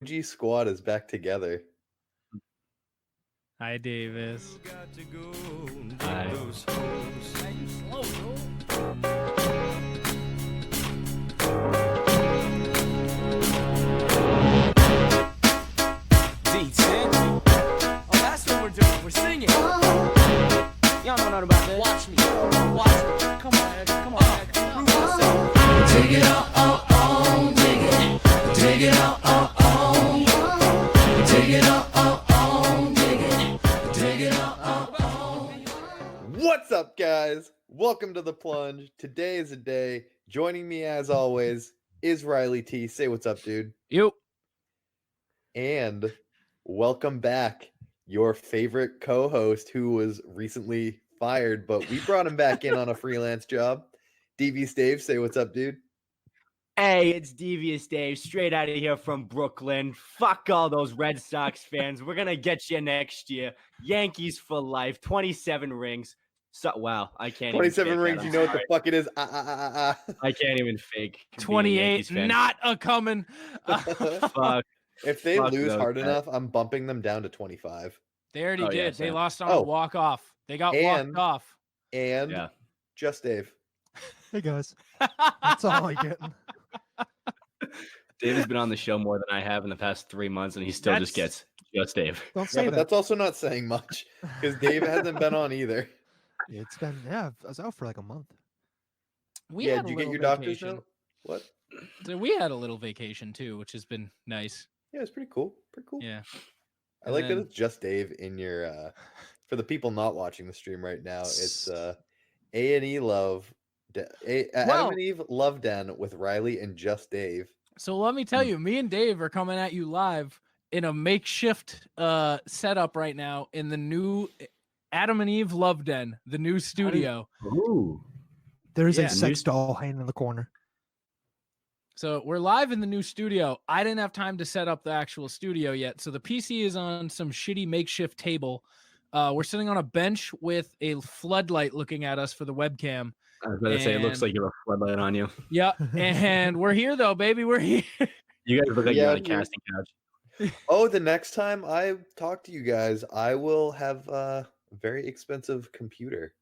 G squad is back together. Hi, Davis. Hi. D10. Oh, that's what we're doing. We're singing. Y'all know nothing about that. Watch me. Watch me. Come on, Ed. Come on, Ed. Prove yourself. Take it on, dig it. Take it on. Take it on, dig it. Take it on. What's up, guys? Welcome to the Plunge. Today is a day. Joining me, as always, is Riley T. Say what's up, dude. You. And welcome back, your favorite co-host who was recently fired, but we brought him back in on a freelance job. Devious Dave, say what's up, dude. Hey, it's Devious Dave, straight out of here from Brooklyn. Fuck all those Red Sox fans. We're going to get you next year. Yankees for life, 27 rings. So, wow, I can't 27 even rings, you know what the fuck it is. I can't even fake. being a 28, Yankees fan. not a coming. Fuck. If they Fuck lose those hard guys. enough, I'm bumping them down to 25. They already Oh, did. yeah, They Sam. lost on Oh. a walk-off. They got And- walked off. And Yeah. just Dave. Hey guys, that's all I get. Dave has been on the show more than I have in the past 3 months, and he still just That's- gets just Dave. Don't Yeah, say but that. that's also not saying much because Dave hasn't been on either. It's been I was out for like a month. We Yeah, had did a you get little your doctor's vacation. note? What? So we had a little vacation too, which has been nice. Yeah, it's pretty cool. Pretty cool. Yeah. I like that then- it's just Dave in your for the people not watching the stream right now, it's A&E Love Adam Well- and Eve Love Den with Riley and just Dave. So let me tell you, me and Dave are coming at you live in a makeshift setup right now in the new Adam and Eve Love Den, the new studio. Ooh. There's Yeah. a sex doll hanging in the corner. So we're live in the new studio. I didn't have time to set up the actual studio yet. So the PC is on some shitty makeshift table. We're sitting on a bench with a floodlight looking at us for the webcam. I was about to say, it looks And- like you have a floodlight on you. Yeah. And we're here though, baby. We're here. You guys look like you're Yeah, on a we- casting couch. Oh, the next time I talk to you guys, I will have a very expensive computer.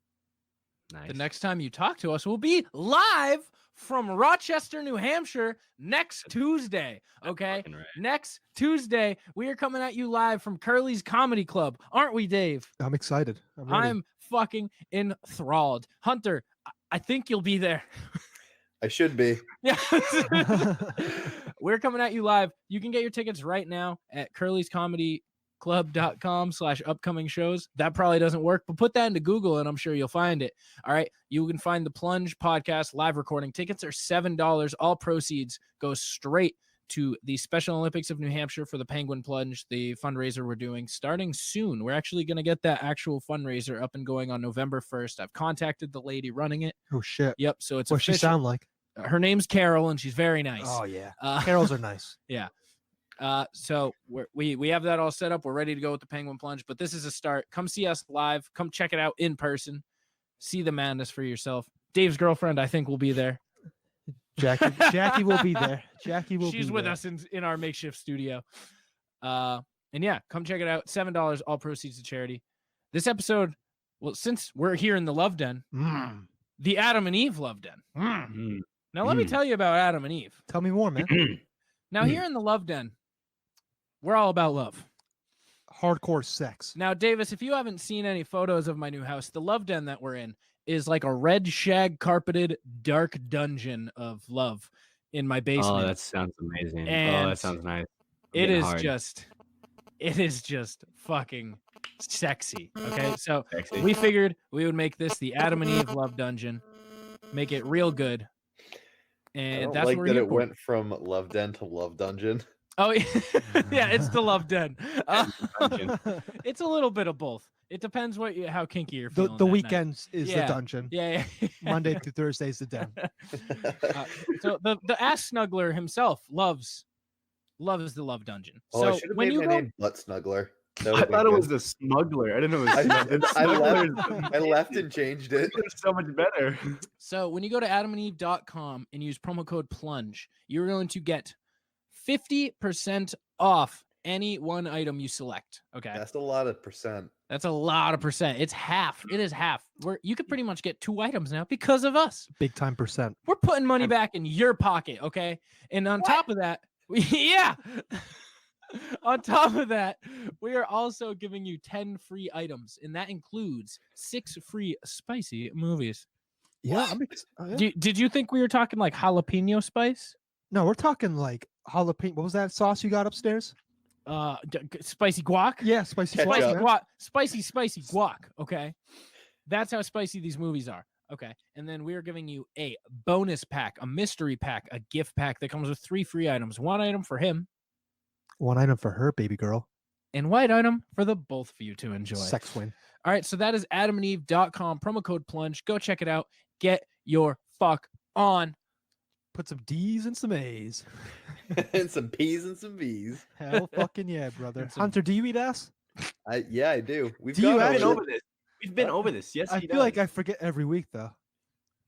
Nice. The next time you talk to us, we'll be live from Rochester, New Hampshire next Tuesday. Okay. Fucking right. Next Tuesday, we are coming at you live from Curlies Comedy Club. Aren't we, Dave? I'm excited. I'm ready. I'm fucking enthralled. Hunter, I think you'll be there. I should be. Yeah. We're coming at you live. You can get your tickets right now at curliescomedyclub.com/upcoming shows. That probably doesn't work, but put that into Google and I'm sure you'll find it. All right. You can find the Plunge podcast live recording. Tickets are $7. All proceeds go straight to the Special Olympics of New Hampshire for the Penguin Plunge, the fundraiser we're doing starting soon. We're actually going to get that actual fundraiser up and going on November 1st. I've contacted the lady running it. Oh shit. Yep. So it's What's she official. sound like? Her name's Carol and she's very nice. Oh yeah. Uh, Carols are nice. So we have that all set up. We're ready to go with the Penguin Plunge, but this is a start. Come see us live. Come check it out in person. See the madness for yourself. Dave's girlfriend, I think, will be there. Jackie will be there. Jackie will She's be with there. us in our makeshift studio. And yeah, come check it out. $7, all proceeds to charity. This episode, well, since we're here in the Love Den, Mm. the Adam and Eve Love Den. Mm. Now let me Mm. tell you about Adam and Eve. Tell me more, man. Now here in the Love Den, we're all about love. Hardcore sex. Now, Davis, if you haven't seen any photos of my new house, the Love Den that we're in is like a red shag carpeted dark dungeon of love in my basement. Oh, that sounds amazing. Oh, And that sounds nice. it getting is hard. just fucking sexy. Okay. So Sexy. we figured we would make this the Adam and Eve Love Dungeon, make it real good. I And don't that's like what we're that here it for. went from Love Den to Love Dungeon. Oh, yeah, it's the Love Den. Dungeon. It's a little bit of both. It depends how kinky you're feeling. The that night. weekends is Yeah. the dungeon. Yeah. yeah. Monday through Thursday is the den. So the ass snuggler himself loves the Love Dungeon. Oh, I So should have when made you my go, name Butt Snuggler. That I would've been thought it good. was the smuggler. I didn't know it was I, smuggler. I Smuggler left, I left and changed it. is so much better. so when you go to adamandeve.com and use promo code plunge, you're going to get 50% off any one item you select. Okay. That's a lot of percent. That's a lot of percent. It's half. It is half. You could pretty much get 2 items now because of us. Big time percent. We're putting money back in your pocket, okay? And on top of that, yeah. On top of that, we are also giving you 10 free items, and that includes 6 free spicy movies. Yeah. Yeah. Did you think we were talking like jalapeno spice? No, we're talking like jalapeno. What was that sauce you got upstairs? Spicy guac? Yeah, spicy Ketchup. sauce. Spicy man. guac. Spicy guac, okay? That's how spicy these movies are. Okay. And then we are giving you a bonus pack, a mystery pack, a gift pack that comes with 3 free items. 1 item for him, 1 item for her, baby girl. and white item for the both of you to enjoy. Sex win. All right, so that is adamandeve.com, promo code plunge. Go check it out. Get your fuck on. Put some D's and some A's. And some P's and some V's. Hell fucking yeah, brother. And some- Hunter, do you eat ass? Yeah, I do. We've Do you gone We've been over over this. We've been over this. Yes, I he feel like does. I forget every week though.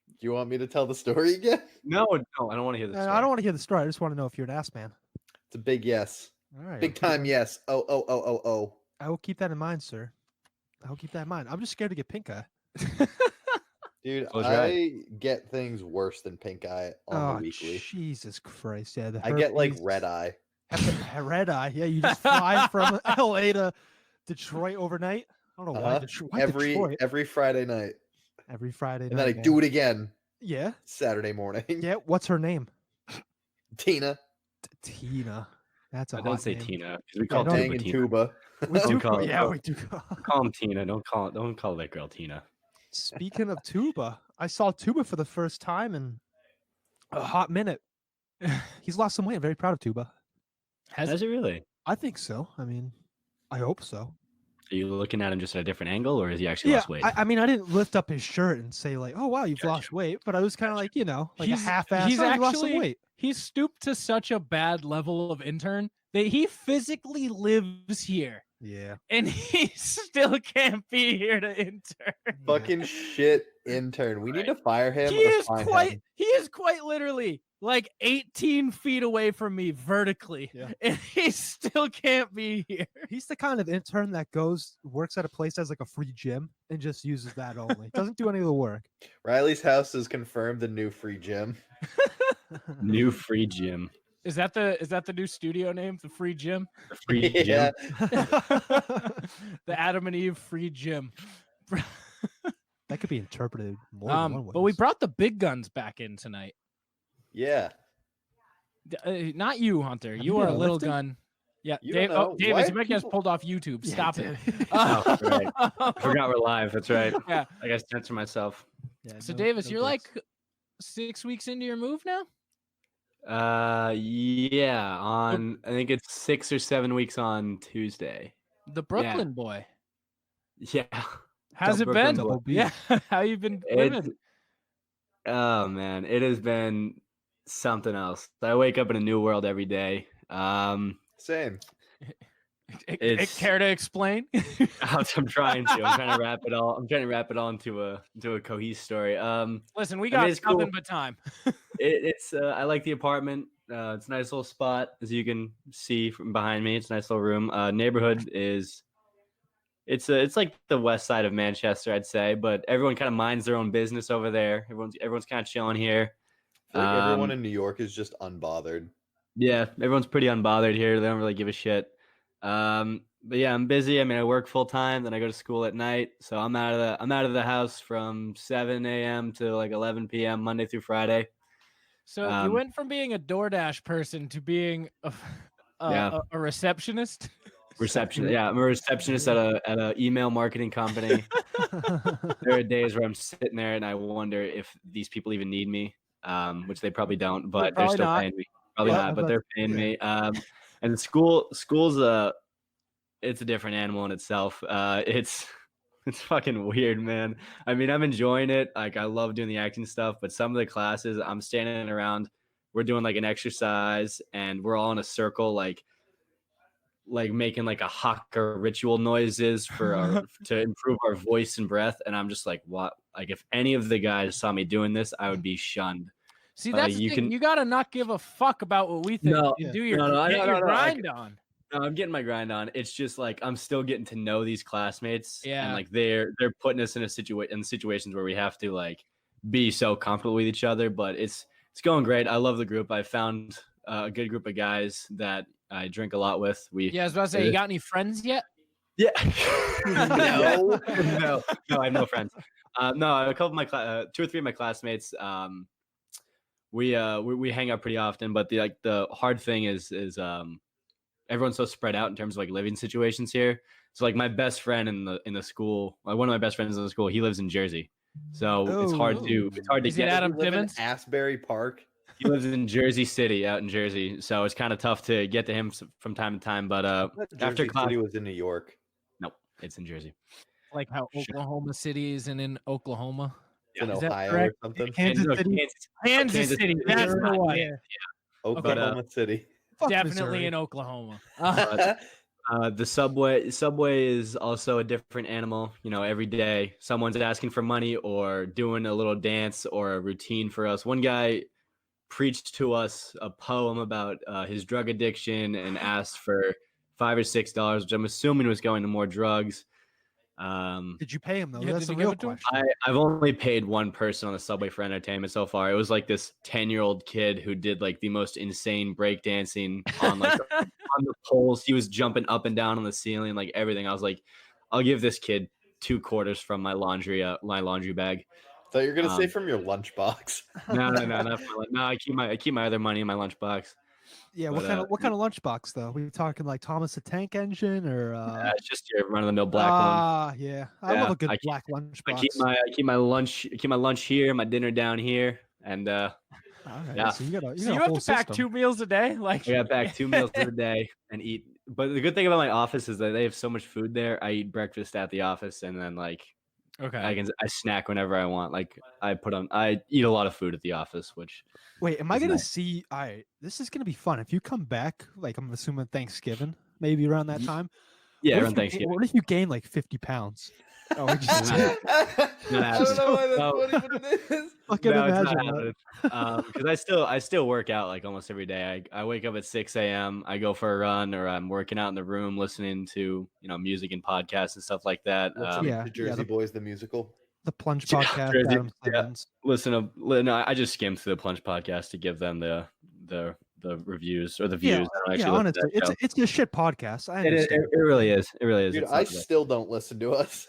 Do you want me to tell the story again? No, I don't want to hear this. I don't want to hear the story. I just want to know if you're an ass man. It's a big yes. All right. Big time yes. Oh. I will keep that in mind, sir. I will keep that in mind. I'm just scared to get pink eye. Dude, Close I your eyes. get things worse than pink eye on Oh, the weekly. Jesus Christ. Yeah. The I get like herpes- red eye. Red eye. Yeah, you just fly from LA to Detroit overnight. I don't know why, Uh-huh. Why Detroit. Every Friday night. Every Friday And then I night. do it again Yeah. Saturday morning. Yeah. What's her name? Tina, Tina. That's a I hot don't say name. Tina because we call don't- Tang Tuba and Tina. Tuba. We Don't do call it- yeah, we do. Call him Tina. Don't call that girl Tina. Speaking of Tuba, I saw Tuba for the first time in a hot minute. He's lost some weight. I'm very proud of Tuba. Has it really? I think so. I mean, I hope so. Are you looking at him just at a different angle, or has he actually lost weight? I mean, I didn't lift up his shirt and say like, "Oh wow, you've Gotcha. lost weight," but I was kind of like, you know, like He's- a half-ass. he's "Oh, you lost some actually- weight." He's stooped to such a bad level of intern that he physically lives here, Yeah. and he still can't be here to intern. Fucking shit intern. We need to fire him. He or is fine quite him. he is quite literally like 18 feet away from me vertically, Yeah. and he still can't be here. He's the kind of intern that works at a place that has like a free gym and just uses that only. Doesn't do any of the work. Riley's house has confirmed the new free gym. New free gym. Is that the new studio name? The free gym? The free Yeah. gym. The Adam and Eve free gym. That could be interpreted more than one way. But we brought the big guns back in tonight. Yeah. Not you, Hunter. Have You you are a been little lifting? gun. Yeah, You Dave, don't know. Davis, Why you might get us people- pulled off YouTube. Stop it. Oh, right. I forgot we're live. That's right. Yeah. I got to censor myself. Yeah, So no- Davis, no you're breaks. like 6 weeks into your move now? Yeah. On I think it's 6 or 7 weeks on Tuesday. The Brooklyn boy. Yeah. How's it Brooklyn been? boy. Double B. Yeah. How you been It's, living? oh man, it has been something else. I wake up in a new world every day. Same. it's- Care to explain? I'm trying to. I'm trying to wrap it all. I'm trying to wrap it all into a cohesive story. Listen, we I mean, got it's nothing cool. but time. It's I like the apartment. It's a nice little spot, as you can see from behind me. It's a nice little room. Neighborhood is. It's like the west side of Manchester, I'd say, but everyone kind of minds their own business over there. Everyone's kind of chilling here. I feel like everyone Um, in New York is just unbothered. Yeah, everyone's pretty unbothered here. They don't really give a shit. But yeah, I'm busy. I mean, I work full time, then I go to school at night. So I'm out of the house from 7 a.m. to like 11 p.m. Monday through Friday. So you Um, went from being a DoorDash person to being Yeah. a receptionist. Reception. Yeah, I'm a receptionist at a email marketing company. There are days where I'm sitting there and I wonder if these people even need me, which they probably don't, but they're probably still not. paying me. Probably Yeah, not, but but- they're paying yeah. me. And school's it's a different animal in itself. It's fucking weird, man. I mean, I'm enjoying it. Like, I love doing the acting stuff, but some of the classes, I'm standing around. We're doing like an exercise, and we're all in a circle, like making like a haka ritual noises for to improve our voice and breath. And I'm just like, what? Like, if any of the guys saw me doing this, I would be shunned. See, that's the you thing. can- You gotta not give a fuck about what we think. No, and do your, no, get no, your no, I grind on. No, I'm getting my grind on. It's just like I'm still getting to know these classmates, Yeah. and like they're putting us in situations where we have to like be so comfortable with each other. But it's going great. I love the group. I found a good group of guys that I drink a lot with. Yeah, I was about to say, you got any friends yet? Yeah. No. no, I have no friends. No, a couple of my 2 or 3 of my classmates. We hang out pretty often, but the hard thing is everyone's so spread out in terms of like living situations here. So like my best friend in the school, one of my best friends in the school, he lives in Jersey, so it's hard to Is it get. Adam You live in Timmons? Asbury Park. He lives in Jersey City, out in Jersey, so it's kind of tough to get to him from time to time. But after Jersey class, City was in New York. nope, it's in Jersey. Like how Sure. Oklahoma City is in Oklahoma. It's in Is that Ohio or correct? something. Kansas No, City. Kansas Kansas City. City. That's the Missouri. one. Yeah. Oklahoma City. Fuck Definitely Missouri. in Oklahoma. The subway is also a different animal. You know, every day someone's asking for money or doing a little dance or a routine for us. One guy preached to us a poem about his drug addiction and asked for $5 or $6, which I'm assuming was going to more drugs. Did you pay him though? Yeah, That's did the you give real it to him? question. I've only paid one person on the subway for entertainment so far. It was like this 10-year-old kid who did like the most insane breakdancing on like on the poles. He was jumping up and down on the ceiling, like everything. I was like, I'll give this kid 2 quarters from my laundry bag. So you're gonna say Um, from your lunchbox. No, not for no. I keep my other money in my lunchbox. Yeah, but, what kind of lunchbox though? We talking like Thomas the Tank Engine or It's just your run of the mill black one. Yeah, I Yeah, love a good I keep- black I lunchbox. keep my lunch here, my dinner down here, and All right, yeah. so you got a So you whole have to pack system. 2 meals a day? Like I got back 2 meals a day and eat. But the good thing about my office is that they have so much food there. I eat breakfast at the office, and then like Okay. I snack whenever I want. Like I eat a lot of food at the office, which Wait, am I It's gonna nice. see? All right, this is gonna be fun. If you come back, like I'm assuming Thanksgiving, maybe around that time. yeah, What if around you ga- Thanksgiving. What if you gain like 50 pounds? Oh, we just No. I don't know why that's No. funny, but it is. fucking No, it's imagine not that. happening. Because I still work out like almost every day. I wake up at 6 a.m. I go for a run, or I'm working out in the room listening to music and podcasts and stuff like that. Listening Yeah, to yeah, Jersey the- Boys the musical. The Plunge Yeah, podcast, Jersey- Adam yeah. Simmons. No, I just skim through the Plunge podcast to give them the reviews or the views. Yeah, I don't yeah, actually listen to honestly, that it's a shit podcast. I show. It understand. really is. It really is. Dude, It's I not bad. still don't listen to us.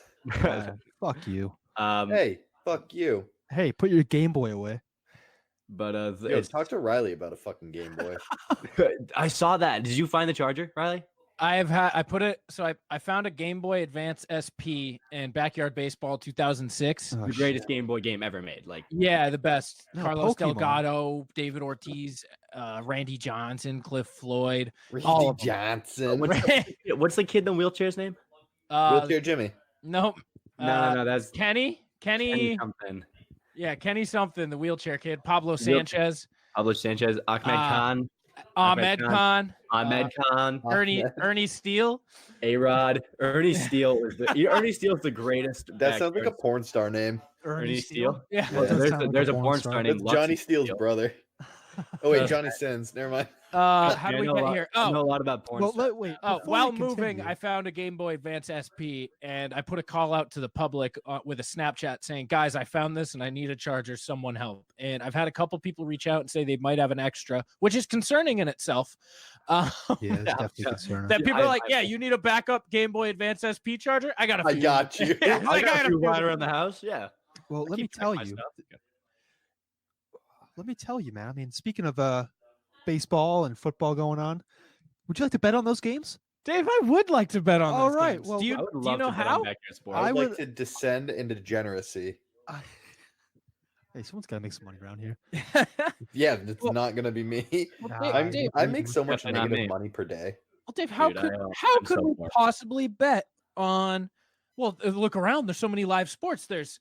Fuck you. Hey, fuck you. Hey, put your Game Boy away. But Yo, talk to Riley about a fucking Game Boy. I saw that. Did you find the charger, Riley? I put it so I found a Game Boy Advance SP in Backyard Baseball 2006. Oh, The shit. greatest Game Boy game ever made. Like Yeah, the best. No, Carlos Pokemon. Delgado, David Ortiz, Randy Johnson, Cliff Floyd. Randy All of them. Johnson. what's the kid in the wheelchair's name? Wheelchair Jimmy. Nope. No, that's Kenny something. Yeah, Kenny something, the wheelchair kid. Pablo Sanchez, Pablo Sanchez, Ahmed Khan, Ahmed Khan. Khan, Ahmed Khan, Ernie Steele. A-Rod, Ernie Steele is the greatest. That sounds like a backyard- porn star name. Ernie Steele. Yeah. That does sound like There's a a porn porn star. star That's named Johnny Luxy Steele's Steele. brother. Oh wait, Johnny Sins. Never mind. How do I we know a get lot- here? I know Oh, a lot about porn. Well, stars. wait. oh, before while we moving, continue- I found a Game Boy Advance SP, and I put a call out to the public with a Snapchat saying, "Guys, I found this, and I need a charger. Someone help!" And I've had a couple people reach out and say they might have an extra, which is concerning in itself. yeah, it's definitely yeah. concerning. That people are like, I- "Yeah, you need a backup Game Boy Advance SP charger? I got a I few." got you. Yeah, I like, got a got few few. right around the house. Yeah. Well, let me keep track tell of my you. stuff. Let me tell you, man. I mean, speaking of baseball and football going on, would you like to bet on those games? Dave, I would like to bet on All those right, games. well, do you, I would do you love know to bet on how? backyard sports. I I would like would- to descend into degeneracy. Hey, someone's got to make some money around here. Yeah, it's Well- not gonna be me. Well, Nah, Dave, Dave, I make so much Definitely not negative me. money per day. well, Dave, how Dude, could I'm could so we poor. possibly bet on? Well, look around. There's so many live sports. There's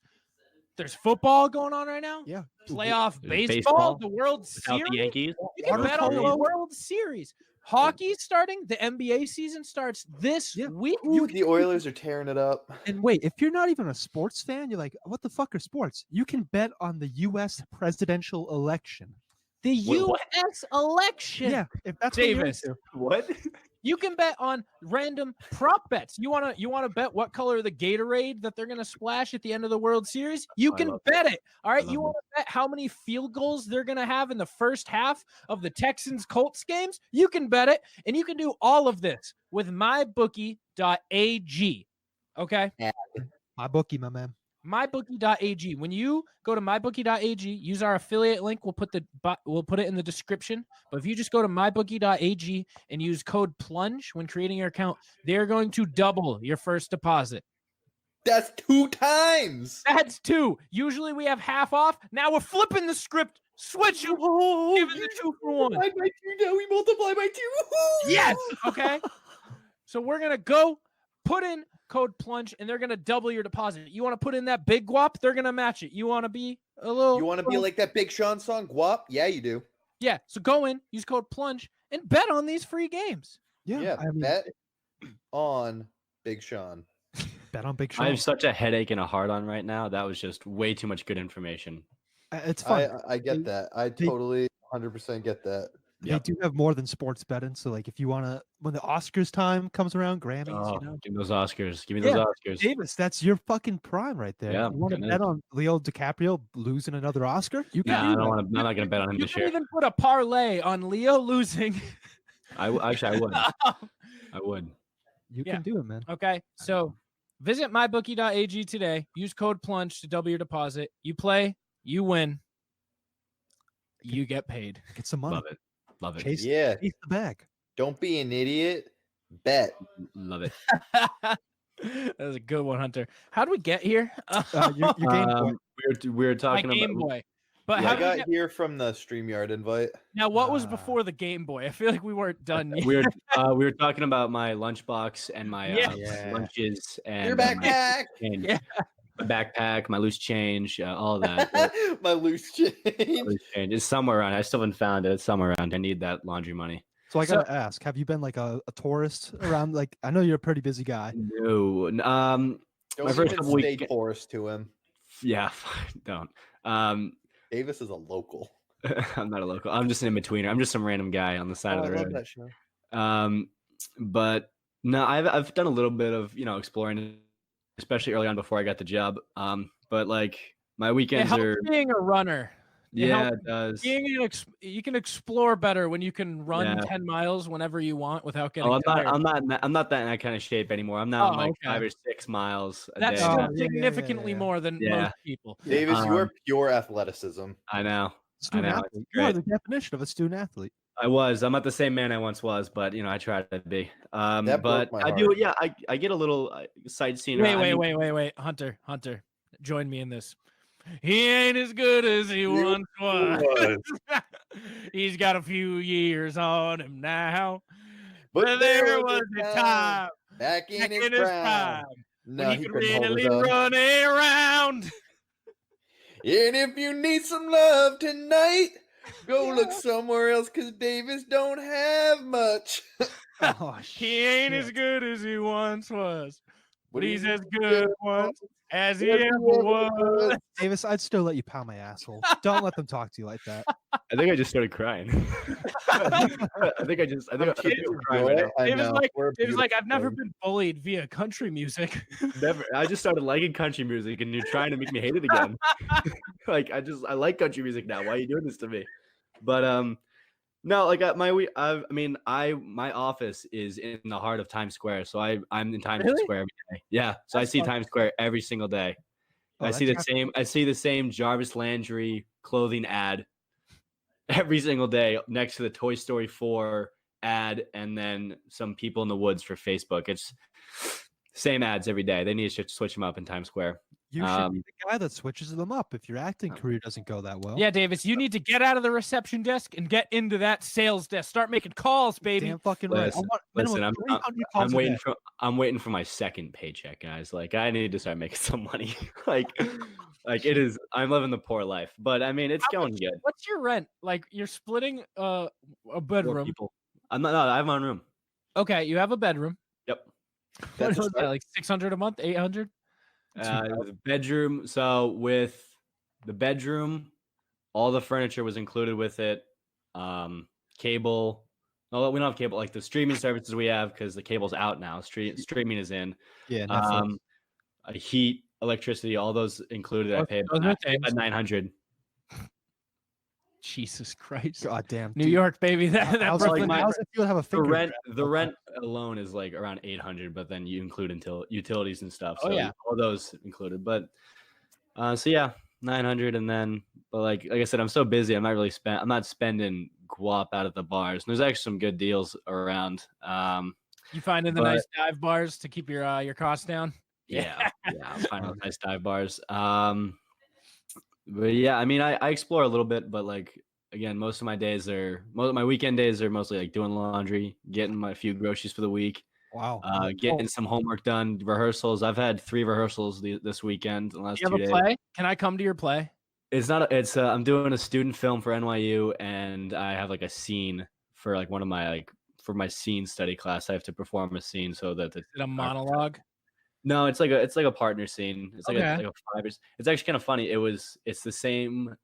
football going on right now. Yeah. Playoff There's baseball, baseball the World Without Series. the Yankees. You can Water bet on the polo. World Series. Hockey's starting. The NBA season starts this week. Ooh, the Oilers are tearing it up. And wait, if you're not even a sports fan, you're like, what the fuck are sports? You can bet on the U.S. presidential election. The Wait, what? U.S. election. Yeah, if that's what you're Davis. into. What? You can bet on random prop bets. You wanna bet what color of the Gatorade that they're gonna splash at the end of the World Series? You I can love bet it. All right. love You it. want to bet how many field goals they're gonna have in the first half of the Texans Colts games? You can bet it, and you can do all of this with mybookie.ag. Okay. My bookie, my man. mybookie.ag. When you go to mybookie.ag, use our affiliate link. We'll put it in the description. But if you just go to mybookie.ag and use code PLUNGE when creating your account, they're going to double your first deposit. That's 2 times. That's 2. Usually we have half off. Now we're flipping the script. Switch them. Give it the 2 for 1. Multiply by 2 now. We multiply by 2. Yes. Okay. So we're gonna go put in code PLUNGE and they're gonna double your deposit. You want to put in that big guap? They're gonna match it. You want to be a little? You want to be like that Big Sean song, Guap? Yeah, you do. Yeah. So go in, use code PLUNGE, and bet on these free games. Yeah, I mean, bet on Big Sean. bet on Big I Sean. have such a headache and a heart on right now. That was just way too much good information. It's fun. I get that. I totally 100% get that. They do have more than sports betting. So, like, if you want to, when the Oscars time comes around, Grammys, Oh, you know, give me those Oscars. Give me those Yeah. Oscars. Davis, that's your fucking prime right there. Yeah, You want to it bet is. on Leo DiCaprio losing another Oscar? You can Nah, I do don't that. want to. I'm not gonna bet on him You this can year. even put a parlay on Leo losing. Actually, I would. I would. You Yeah. can do it, man. Okay. So visit mybookie.ag today. Use code PLUNGE to double your deposit. You play, you win, you get paid. Get some money. Love it. Love it. Chase, Yeah. chase the bag. Don't be an idiot. Bet. Love it. That was a good one, Hunter. How do we get here? Your Game Boy. We were My talking Game about. Boy. But Yeah, how I do we got get, here from the StreamYard invite. now what was Ah. before the Game Boy? I feel like we weren't done yet. We were talking about my lunchbox and my Yeah. lunches and Your my backpack. change. Yeah. My backpack, my loose change, all of that. My loose change. Loose change. It's somewhere around. I still haven't found it. It's somewhere around. I need that laundry money. So I So- gotta ask: have you been like a tourist around? Like, I know you're a pretty busy guy. No. Don't My first even couple stay week- porous to him. Yeah. Don't. Davis is a local. I'm not a local. I'm just an in-betweener. I'm just some random guy on the side Oh, of I the love road. that show. But no, I've done a little bit of exploring, especially early on before I got the job. But like my It weekends helps are being a runner. It yeah, helps it does. you can explore better when you can run Yeah. 10 miles whenever you want without getting Oh, tired. I'm not that in that kind of shape anymore. I'm now Oh, like okay. 5 or 6 miles a That's day. still Oh, yeah, significantly yeah. more than Yeah. most people. Davis, you are Um, pure athleticism. I know. Student know, athlete. it's You are great. the definition of a student athlete. I was. I'm not the same man I once was, but I tried to be. That But broke my I do. heart. Yeah, I get a little sightseeing. Wait, around. I mean, wait. Hunter, join me in this. He ain't as good as he once was. He's got a few years on him now. But there was a time back in back his in his prime. prime No, when he he could couldn't hold really his own. run around. And if you need some love tonight, go look somewhere else, cause Davis don't have much. Oh, He ain't as shit. good as he once was, but he's He's as good once as he as he ever ever was. Davis, I'd still let you pound my asshole. Don't let them talk to you like that. I think I just started crying. I think I'm crying right now. I Davis know. like, We're a Davis like, I've beautiful never thing. been bullied via country music. Never. I just started liking country music, and you're trying to make me hate it again. Like I like country music now. Why are you doing this to me? But no, like my office is in the heart of Times Square, so I'm in Times Really? Square every day. Yeah, so I That's see fucking Times Square every single day. Oh, I see that's the same Jarvis Landry clothing ad every single day next to the Toy Story 4 ad, and then some people in the woods for Facebook. It's same ads every day. They need to switch them up in Times Square. You should be the guy that switches them up if your acting career doesn't go that well. Yeah, Davis, you need to get out of the reception desk and get into that sales desk. Start making calls, baby. Damn fucking right. I Listen, want minimum Listen, 300 calls a day. I'm waiting for my second paycheck, guys. Like I need to start making some money. like it is. I'm living the poor life, but I mean it's How going much- good. What's your rent? Like you're splitting a 4 bedroom. people. I'm not. No, I have my own room. Okay, you have a bedroom. Yep. What That's a was that, start. like 600 a month, 800? The bedroom. So with the bedroom, all the furniture was included with it. Cable. No, we don't have cable. Like the streaming services we have, because the cable's out now. Streaming is in. Yeah, Netflix. Heat, electricity, all those included. I paid those are things. 900. Jesus Christ. God damn. New dude. York, baby. That How's, Brooklyn. how's it feel to have a The finger? rent, trap? the rent alone is like around 800, but then you include until utilities and stuff. Oh, So yeah. all those included. But so yeah, 900, and then but like I said, I'm so busy. I'm not spending guap out at the bars. And there's actually some good deals around. You finding the but- nice dive bars to keep your costs down? Yeah, I'm finding those nice dive bars. But yeah, I mean, I explore a little bit, but like again, most of my weekend days are mostly like doing laundry, getting my few groceries for the week, Wow. getting some homework done, rehearsals. I've had 3 rehearsals this weekend, the last You 2 have a days. play? Can I come to your play? It's not. It's I'm doing a student film for NYU, and I have like a scene for like one of my for my scene study class. I have to perform a scene so that Is it a monologue? No, it's like a partner scene. It's like Okay. like a 5 years. It's actually kind of funny. It's the same.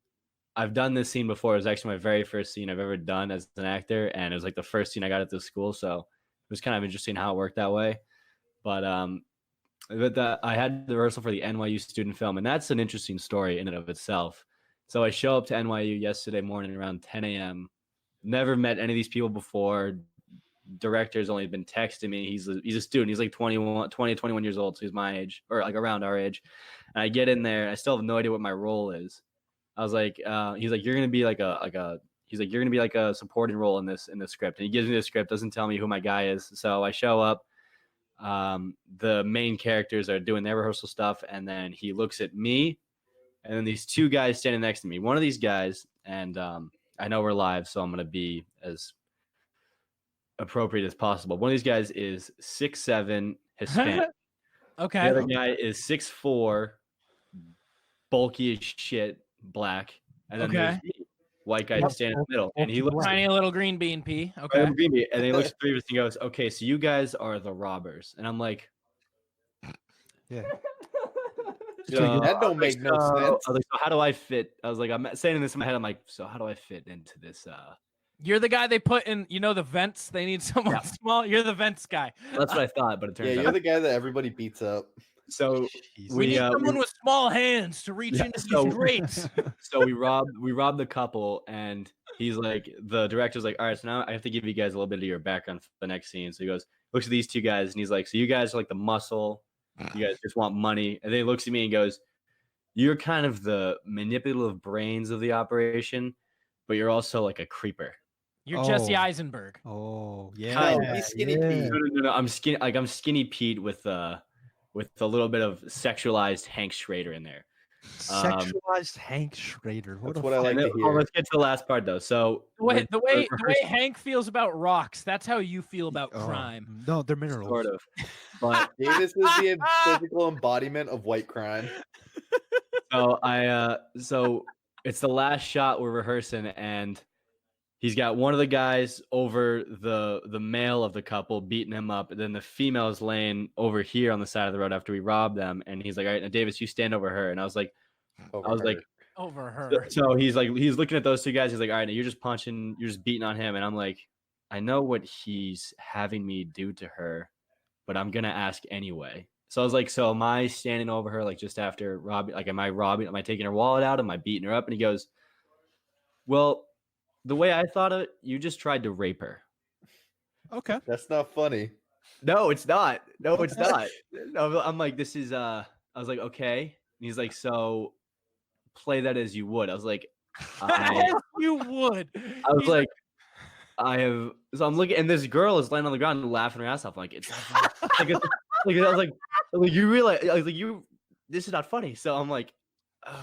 I've done this scene before. It was actually my very first scene I've ever done as an actor, and it was like the first scene I got at this school. So it was kind of interesting how it worked that way. But I had the rehearsal for the NYU student film, and that's an interesting story in and of itself. So I show up to NYU yesterday morning around 10 a.m. Never met any of these people before. Director's only been texting me. He's a student. He's like 20, 21 years old. So he's my age, or like around our age. And I get in there. I still have no idea what my role is. I was like, he's like, you're gonna be like a supporting role in this script. And he gives me the script, doesn't tell me who my guy is. So I show up. The main characters are doing their rehearsal stuff, and then he looks at me, and then these 2 guys standing next to me. One of these guys, and I know we're live, so I'm gonna be as appropriate as possible. One of these guys is 6'7", Hispanic. Okay. The other guy is 6'4", bulky as shit, black. And then there's me, white guy standing in the middle. And he looks Tiny little green bean pea. Okay. and then he looks at 3 of us and he goes, "Okay, so you guys are the robbers." And I'm like, Yeah. That don't make no sense. I was like, so how do I fit? I was like, I'm saying this in my head. I'm like, so how do I fit into this? You're the guy they put in, the vents. They need someone small. You're the vents guy. That's what I thought, but it turns Yeah, out. you're the guy that everybody beats up. So We need someone with small hands to reach into these grapes. So we robbed the couple, and he's like, the director's like, all right, so now I have to give you guys a little bit of your background for the next scene. So he goes, looks at these 2 guys, and he's like, so you guys are like the muscle, you guys just want money. And then he looks at me and goes, you're kind of the manipulative brains of the operation, but you're also like a creeper. You're Jesse Oh. Eisenberg. Oh, No, yeah. he's skinny yeah. Pete. No. I'm skinny Pete with a little bit of sexualized Hank Schrader in there. Sexualized Hank Schrader. That's the what I fuck? like to Oh, hear. let's get to the last part though. So The way Hank feels about rocks, that's how you feel about Oh, crime. No, they're minerals. sort of, but Davis is the physical embodiment of white crime. so it's the last shot we're rehearsing, and he's got one of the guys over the male of the couple beating him up, and then the female is laying over here on the side of the road after we robbed them, and he's like, all right, now Davis, you stand over her. And I was like, Over her. so he's looking at those 2 guys. He's like, all right, now you're just beating on him. And I'm like, I know what he's having me do to her, but I'm gonna ask anyway. So I was like, so am I standing over her like just after robbing? Like, am I taking her wallet out? Am I beating her up? And he goes, well, the way I thought of it, you just tried to rape her. Okay. That's not funny. No, it's not. No, it's not. No, I'm like, this is I was like, okay. And he's like, so play that as you would. I was like, You would. I was like, so I'm looking, and this girl is laying on the ground laughing her ass off. Like, it's like, I was like, you realize, I was like, this is not funny. So I'm like,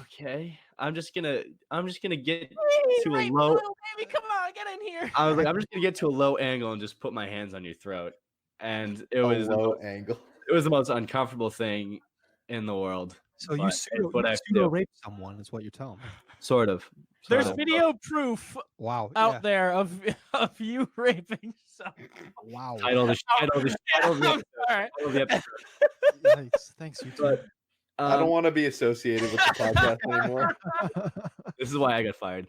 okay, I'm just gonna get to a low. Baby, come on, get in here. I was like, I'm just gonna get to a low angle and just put my hands on your throat, and it was low angle. it was the most uncomfortable thing in the world. So you but pseudo, it's what I have to do. rape someone is what you're telling me. Sort of. There's Sort of. video proof Wow. out there of you raping someone. Wow. Title of the I'm episode. sorry. Title of the episode. Yikes. Thanks, you too. But, I don't um, want to be associated with the podcast anymore. this is why I got fired.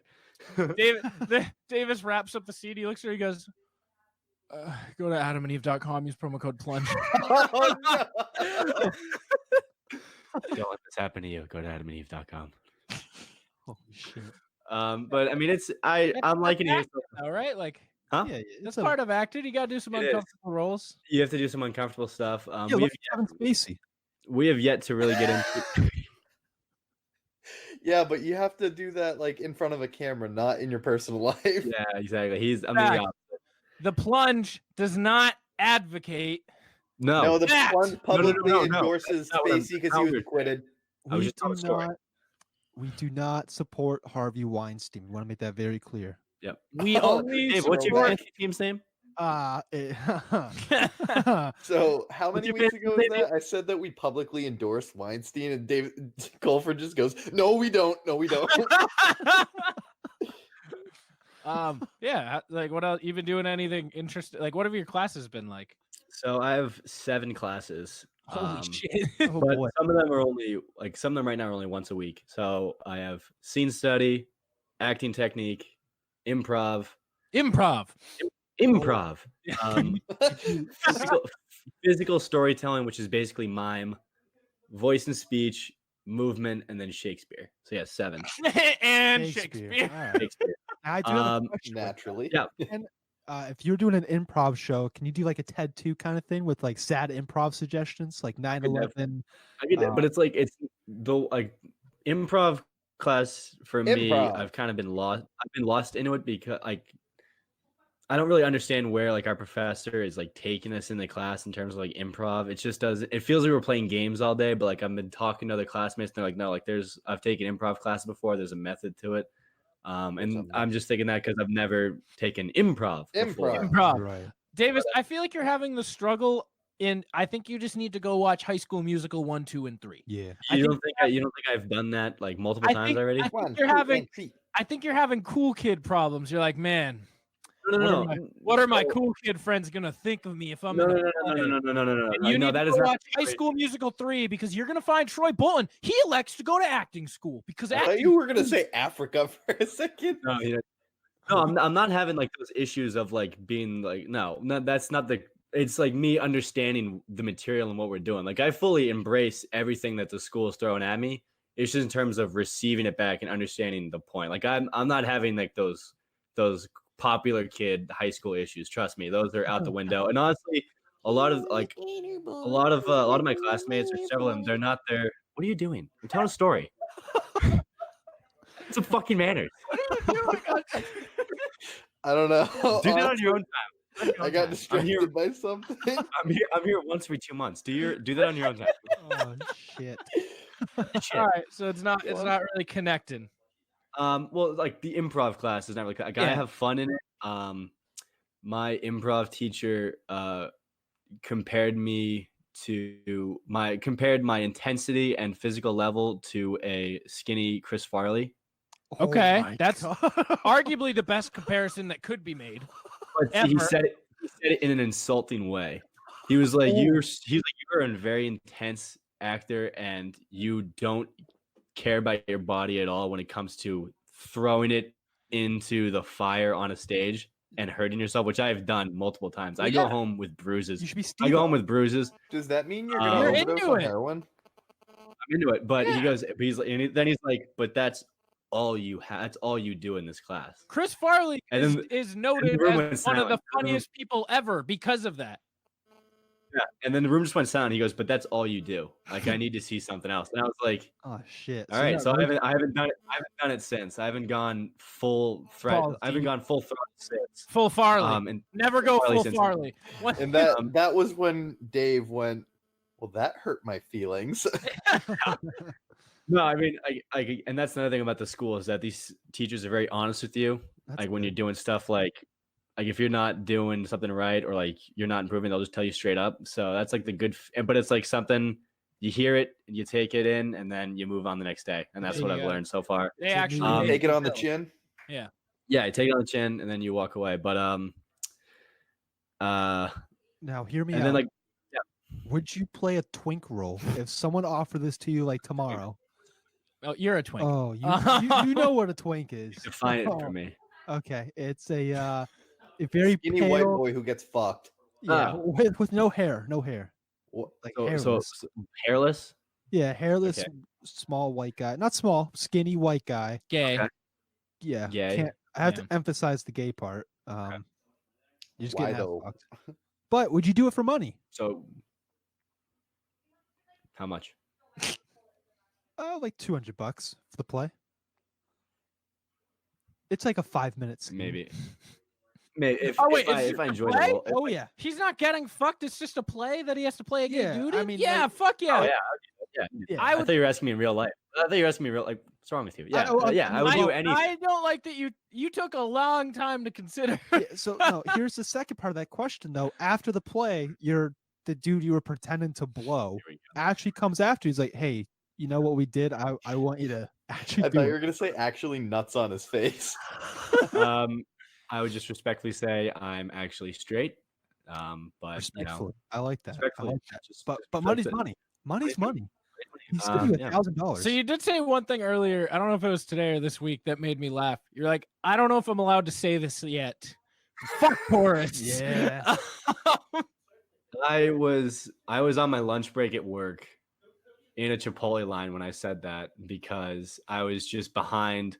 Davis wraps up the CD, looks at her, he goes, go to adamandeve.com, use promo code plunge. Oh, no. Don't let this happen to you. Go to adamandeve.com. Holy shit. But I mean, I'm liking it. All right, like Huh? Yeah, that's part of acting. You gotta do some It is. uncomfortable roles. You have to do some uncomfortable stuff. Yeah, we, look have at Kevin Spacey. we have yet to really get into. Yeah, but you have to do that like in front of a camera, not in your personal life. Yeah, exactly. I'm Fact. the opposite. The plunge does not advocate. No, the That- Plunge publicly no. endorses That's not what I'm- Spacey because that's he not was what- acquitted. I was just telling a story. We do not support Harvey Weinstein. We want to make that very clear. Yep. We Oh, only Dave, what's your Throwback. fantasy team's name? So how many your weeks fantasy ago was baby? that? I said that we publicly endorsed Weinstein, and David Colford just goes, "No, we don't. No, we don't." yeah, like what else? You been doing anything interesting? Like, what have your classes been like? So I have 7 classes. Holy shit! Oh But boy. some of them are only some of them right now are only once a week. So I have scene study, acting technique, improv, Improv. physical storytelling, which is basically mime, voice and speech, movement, and then Shakespeare. So yeah, 7. And Shakespeare. Shakespeare. All right. Shakespeare. I do have a Um, question. Naturally. Yeah. If you're doing an improv show, can you do like a TED 2 kind of thing with like sad improv suggestions, like 9/11? I get it, but it's the improv class for me. Improv. I've kind of been lost. I've been lost into it because I don't really understand where like our professor is like taking us in the class in terms of like improv. It just doesn't. It feels like we're playing games all day. But like I've been talking to other classmates, and they're like, no, like I've taken improv classes before. There's a method to it. And I'm just thinking that because I've never taken improv before. Improv. Right. Davis, I feel like you're having the struggle in. I think you just need to go watch High School Musical 1, 2, and 3. Yeah. You don't think I've done that like multiple times already? I think you're having cool kid problems. You're like, man, No. what are my cool kid friends gonna think of me if I'm in a play? No. And you need that to is go not watch High School Musical 3 because you're gonna find Troy Bolton. He elects to go to acting school because I thought acting. you were gonna say Africa for a second. No, I'm not having like those issues of like being like that's not the. It's like me understanding the material and what we're doing. Like I fully embrace everything that the school is throwing at me. It's just in terms of receiving it back and understanding the point. Like I'm not having like those popular kid high school issues. Trust me, those are out the window. And honestly, a lot of my classmates or several of them, they're not there. What are you doing? I'm telling a story. It's a fucking manners. I don't know. Do that on your own time. I got I'm distracted here. by something. I'm here once every 2 months. Do that on your own time. Oh shit. All right, so it's not really connecting. Well, like the improv class is not really. I gotta Yeah. have fun in it. My improv teacher compared my intensity and physical level to a skinny Chris Farley. Okay, my that's God. arguably the best comparison that could be made. But he Ever. said it in an insulting way. He was like, you're a very intense actor and you don't care about your body at all when it comes to throwing it into the fire on a stage and hurting yourself, which I've done multiple times. I go home with bruises. You should be I Steve. go home with bruises. Does that mean you're You're gonna overdose into on it. heroin? I'm into it, but he goes, then he's like, but that's all you have. That's all you do in this class. Chris Farley And is, then- is noted room as went one of the silent. funniest people ever because of that. Yeah. And then the room just went silent. He goes, but that's all you do. Like, I need to see something else. And I was like, Oh shit. all right. yeah, So I really- haven't done it. I haven't done it since. I haven't gone full threat. Balls I haven't deep. gone full threat since. Full Farley. And Never go Farley full since- Farley. What- And that was when Dave went, well, that hurt my feelings. no, I mean, I and that's another thing about the school is that these teachers are very honest with you. That's Like when you're good. doing stuff like if you're not doing something right or like you're not improving, they'll just tell you straight up. So that's like the good, but it's like something you hear it, and you take it in, and then you move on the next day. And that's There what you I've go. learned so far. They actually Um, Take it on the Bill. chin. Yeah. Yeah, you take it on the chin, and then you walk away. But Now, hear me and out. then like Would you play a twink role if someone offered this to you like tomorrow? Oh, you're a twink. Oh, you know what a twink is. define it for Oh, me. okay, it's a very Skinny pale, white boy who gets fucked. yeah, Oh. with no hair, What? like So, hairless. so hairless. Yeah, hairless, Okay. small white guy. Not small, skinny white guy. Gay. Okay. Yeah, Gay. I have Yeah. to emphasize the gay part. You just Why get though? fucked. But would you do it for money? So how much? Like $200 for the play. It's like a 5-minute scene. Maybe. Maybe if, Oh, wait, if, I, is if it I a enjoy play? the role. Oh yeah. He's not getting fucked. It's just a play that he has to play a gay Yeah, dude I in? mean, yeah, like- fuck yeah. Oh yeah. Yeah. Yeah. I I would. thought you were asking me in real life. I thought you were asking me real like what's wrong with you? Yeah. oh, yeah. I would do anything. I don't like that you took a long time to consider. Yeah, so no, here's the second part of that question though. After the play, the dude you were pretending to blow Here we go. actually comes after. He's like, "Hey, you know what we did? I want you to actually I do thought you it." were gonna say actually nuts on his face. I would just respectfully say I'm actually straight. But Respectfully, I like that. I respectfully, like that. just- But just money's flip it. money. Money's Money. money. He's giving you yeah. $1,000. So you did say one thing earlier. I don't know if it was today or this week that made me laugh. You're like, I don't know if I'm allowed to say this yet. Fuck Boris. Yeah. I was on my lunch break at work in a Chipotle line when I said that because I was just behind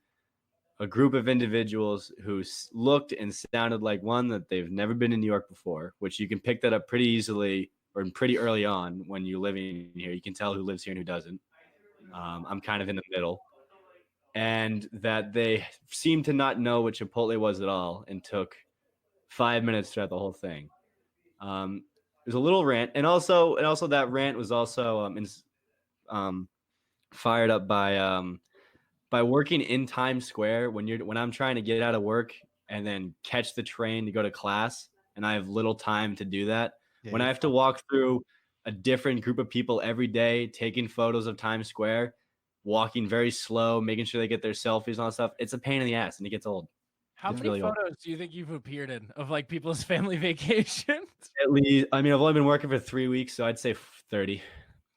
a group of individuals who looked and sounded like one that they've never been in New York before, which you can pick that up pretty easily or pretty early on when you're living here. You can tell who lives here and who doesn't. I'm kind of in the middle. And that they seemed to not know what Chipotle was at all and took 5 minutes throughout the whole thing. It was a little rant, and also that rant was also fired up by working in Times Square when I'm trying to get out of work and then catch the train to go to class, and I have little time to do that. Yeah, When I have to walk through a different group of people every day, taking photos of Times Square, walking very slow, making sure they get their selfies and all that stuff, it's a pain in the ass, and it gets old. How It's many really old. photos do you think you've appeared in of like people's family vacations? At least, I mean, I've only been working for 3 weeks, so I'd say 30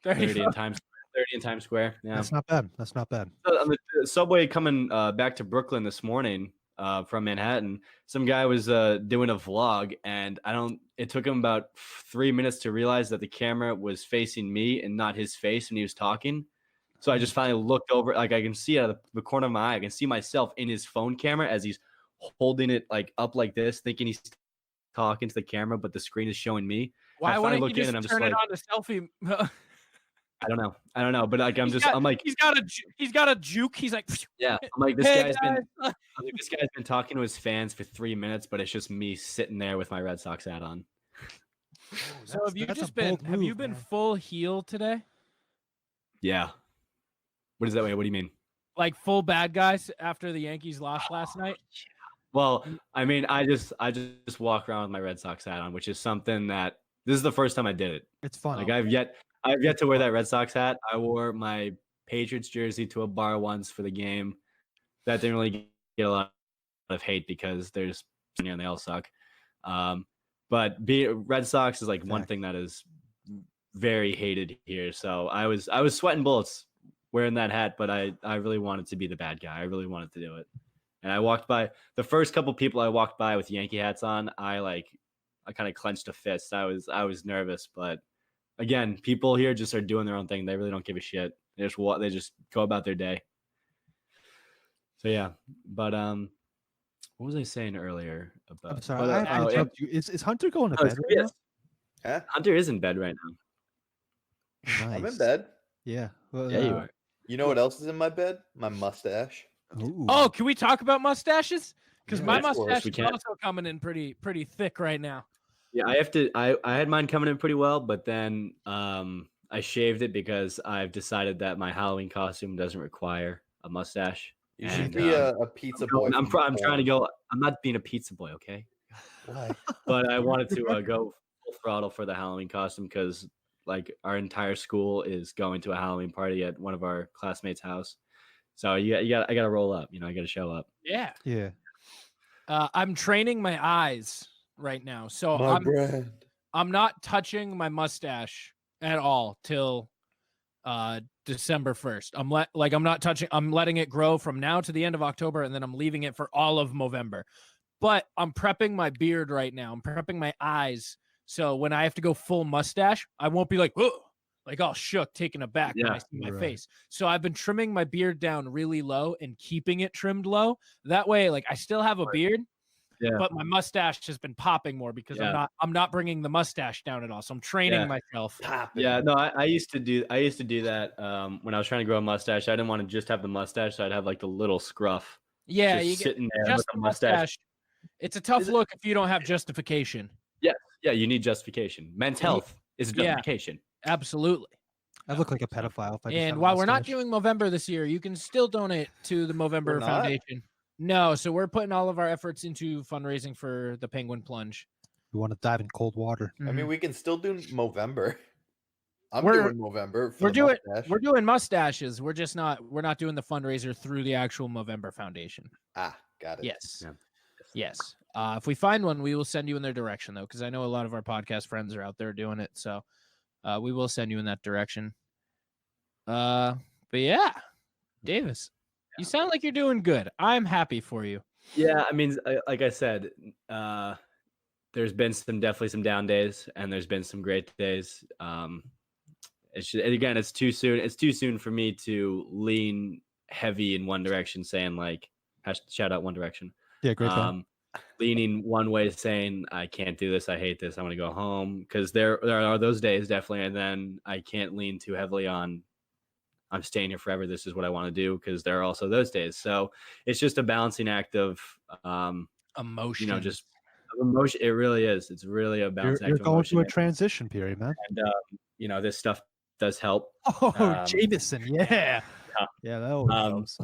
30 in Times 30 in Times Square. Yeah. That's not bad. That's not bad. On the subway coming back to Brooklyn this morning from Manhattan, some guy was doing a vlog, and it took him about 3 minutes to realize that the camera was facing me and not his face when he was talking. So I just finally looked over, like I can see out of the corner of my eye, I can see myself in his phone camera as he's holding it like up like this, thinking he's talking to the camera, but the screen is showing me. Why I wouldn't finally you look in just and I'm just turn it like- on to selfie? I don't know, but like He's got a juke. He's like, yeah, I'm like this hey guy's guys. been this guy's been talking to his fans for 3 minutes, but it's just me sitting there with my Red Sox hat on. So have you That's a just been? bold Have you move, been man. full heel today? Yeah. What is that way? What do you mean? Like full bad guys after the Yankees lost last night? Well, I mean, I just walk around with my Red Sox hat on, which is something that this is the first time I did it. It's fun. Like I've yet to wear that Red Sox hat. I wore my Patriots jersey to a bar once for the game. That didn't really get a lot of hate because there's and they all suck. But Red Sox is like one Fact. thing that is very hated here. So I was sweating bullets wearing that hat, but I really wanted to be the bad guy. I really wanted to do it. And I walked by the first couple people I walked by with Yankee hats on. I kind of clenched a fist. I was nervous, but again, people here just are doing their own thing. They really don't give a shit. They just go about their day. So yeah, but what was I saying earlier about? I'm sorry. But, I have to yeah. interrupt you. Is Hunter going to Oh, bed right yes. Huh? Hunter is in bed right now. now? I'm in Nice. bed. Yeah. Yeah, you are. You know what else is in my bed? My mustache. Ooh. Oh, can we talk about mustaches? Because Yeah, my of course mustache we is can. also coming in pretty thick right now. Yeah, I had mine coming in pretty well, but then I shaved it because I've decided that my Halloween costume doesn't require a mustache. You should And, be a pizza boy. I'm from trying to Plunge. go. I'm not being a pizza boy, okay? Why? But I wanted to go full throttle for the Halloween costume because like our entire school is going to a Halloween party at one of our classmates' house. So I got to roll up. I got to show up. Yeah. Yeah. I'm training my eyes right now, so My brand. I'm not touching my mustache at all till December 1st. I'm not touching. I'm letting it grow from now to the end of October, and then I'm leaving it for all of November. But I'm prepping my beard right now. I'm prepping my eyes, so when I have to go full mustache, I won't be like, oh, like all shook, taken aback when I see my face. So I've been trimming my beard down really low and keeping it trimmed low. That way, like I still have a beard, but my mustache has been popping more because I'm not bringing the mustache down at all. So I'm training myself. Yeah, no, I used to do that when I was trying to grow a mustache. I didn't want to just have the mustache, so I'd have like the little scruff. Yeah, just you sitting get there just with a mustache. It's a tough look if you don't have justification. Yeah, you need justification. Men's health is a justification. Absolutely. I look like a pedophile. If I just And had a while we're not mustache. doing Movember this year, you can still donate to the Movember We're not? Foundation. No, so we're putting all of our efforts into fundraising for the Penguin Plunge. We want to dive in cold water. I mean, we can still do Movember. I'm We're- doing Movember. For We're the doing mustache. we're doing mustaches. We're not doing the fundraiser through the actual Movember Foundation. Ah, got it. Yes. Yeah. Yes. If we find one, we will send you in their direction, though, because I know a lot of our podcast friends are out there doing it. So we will send you in that direction. But yeah, Davis, you sound like you're doing good. I'm happy for you. Yeah, I mean, like I said, there's been definitely some down days, and there's been some great days. It's too soon. It's too soon for me to lean heavy in one direction, saying like, shout out One Direction. Yeah, great. Band. Leaning one way, saying I can't do this, I hate this, I want to go home, because there are those days definitely, and then I can't lean too heavily on I'm staying here forever, this is what I want to do, because there are also those days. So it's just a balancing act of Emotion. Just emotion. It really is. It's really a balancing You're act of going emotion. through a transition period, man. And this stuff does help. Oh, Jameson, yeah, that always helps.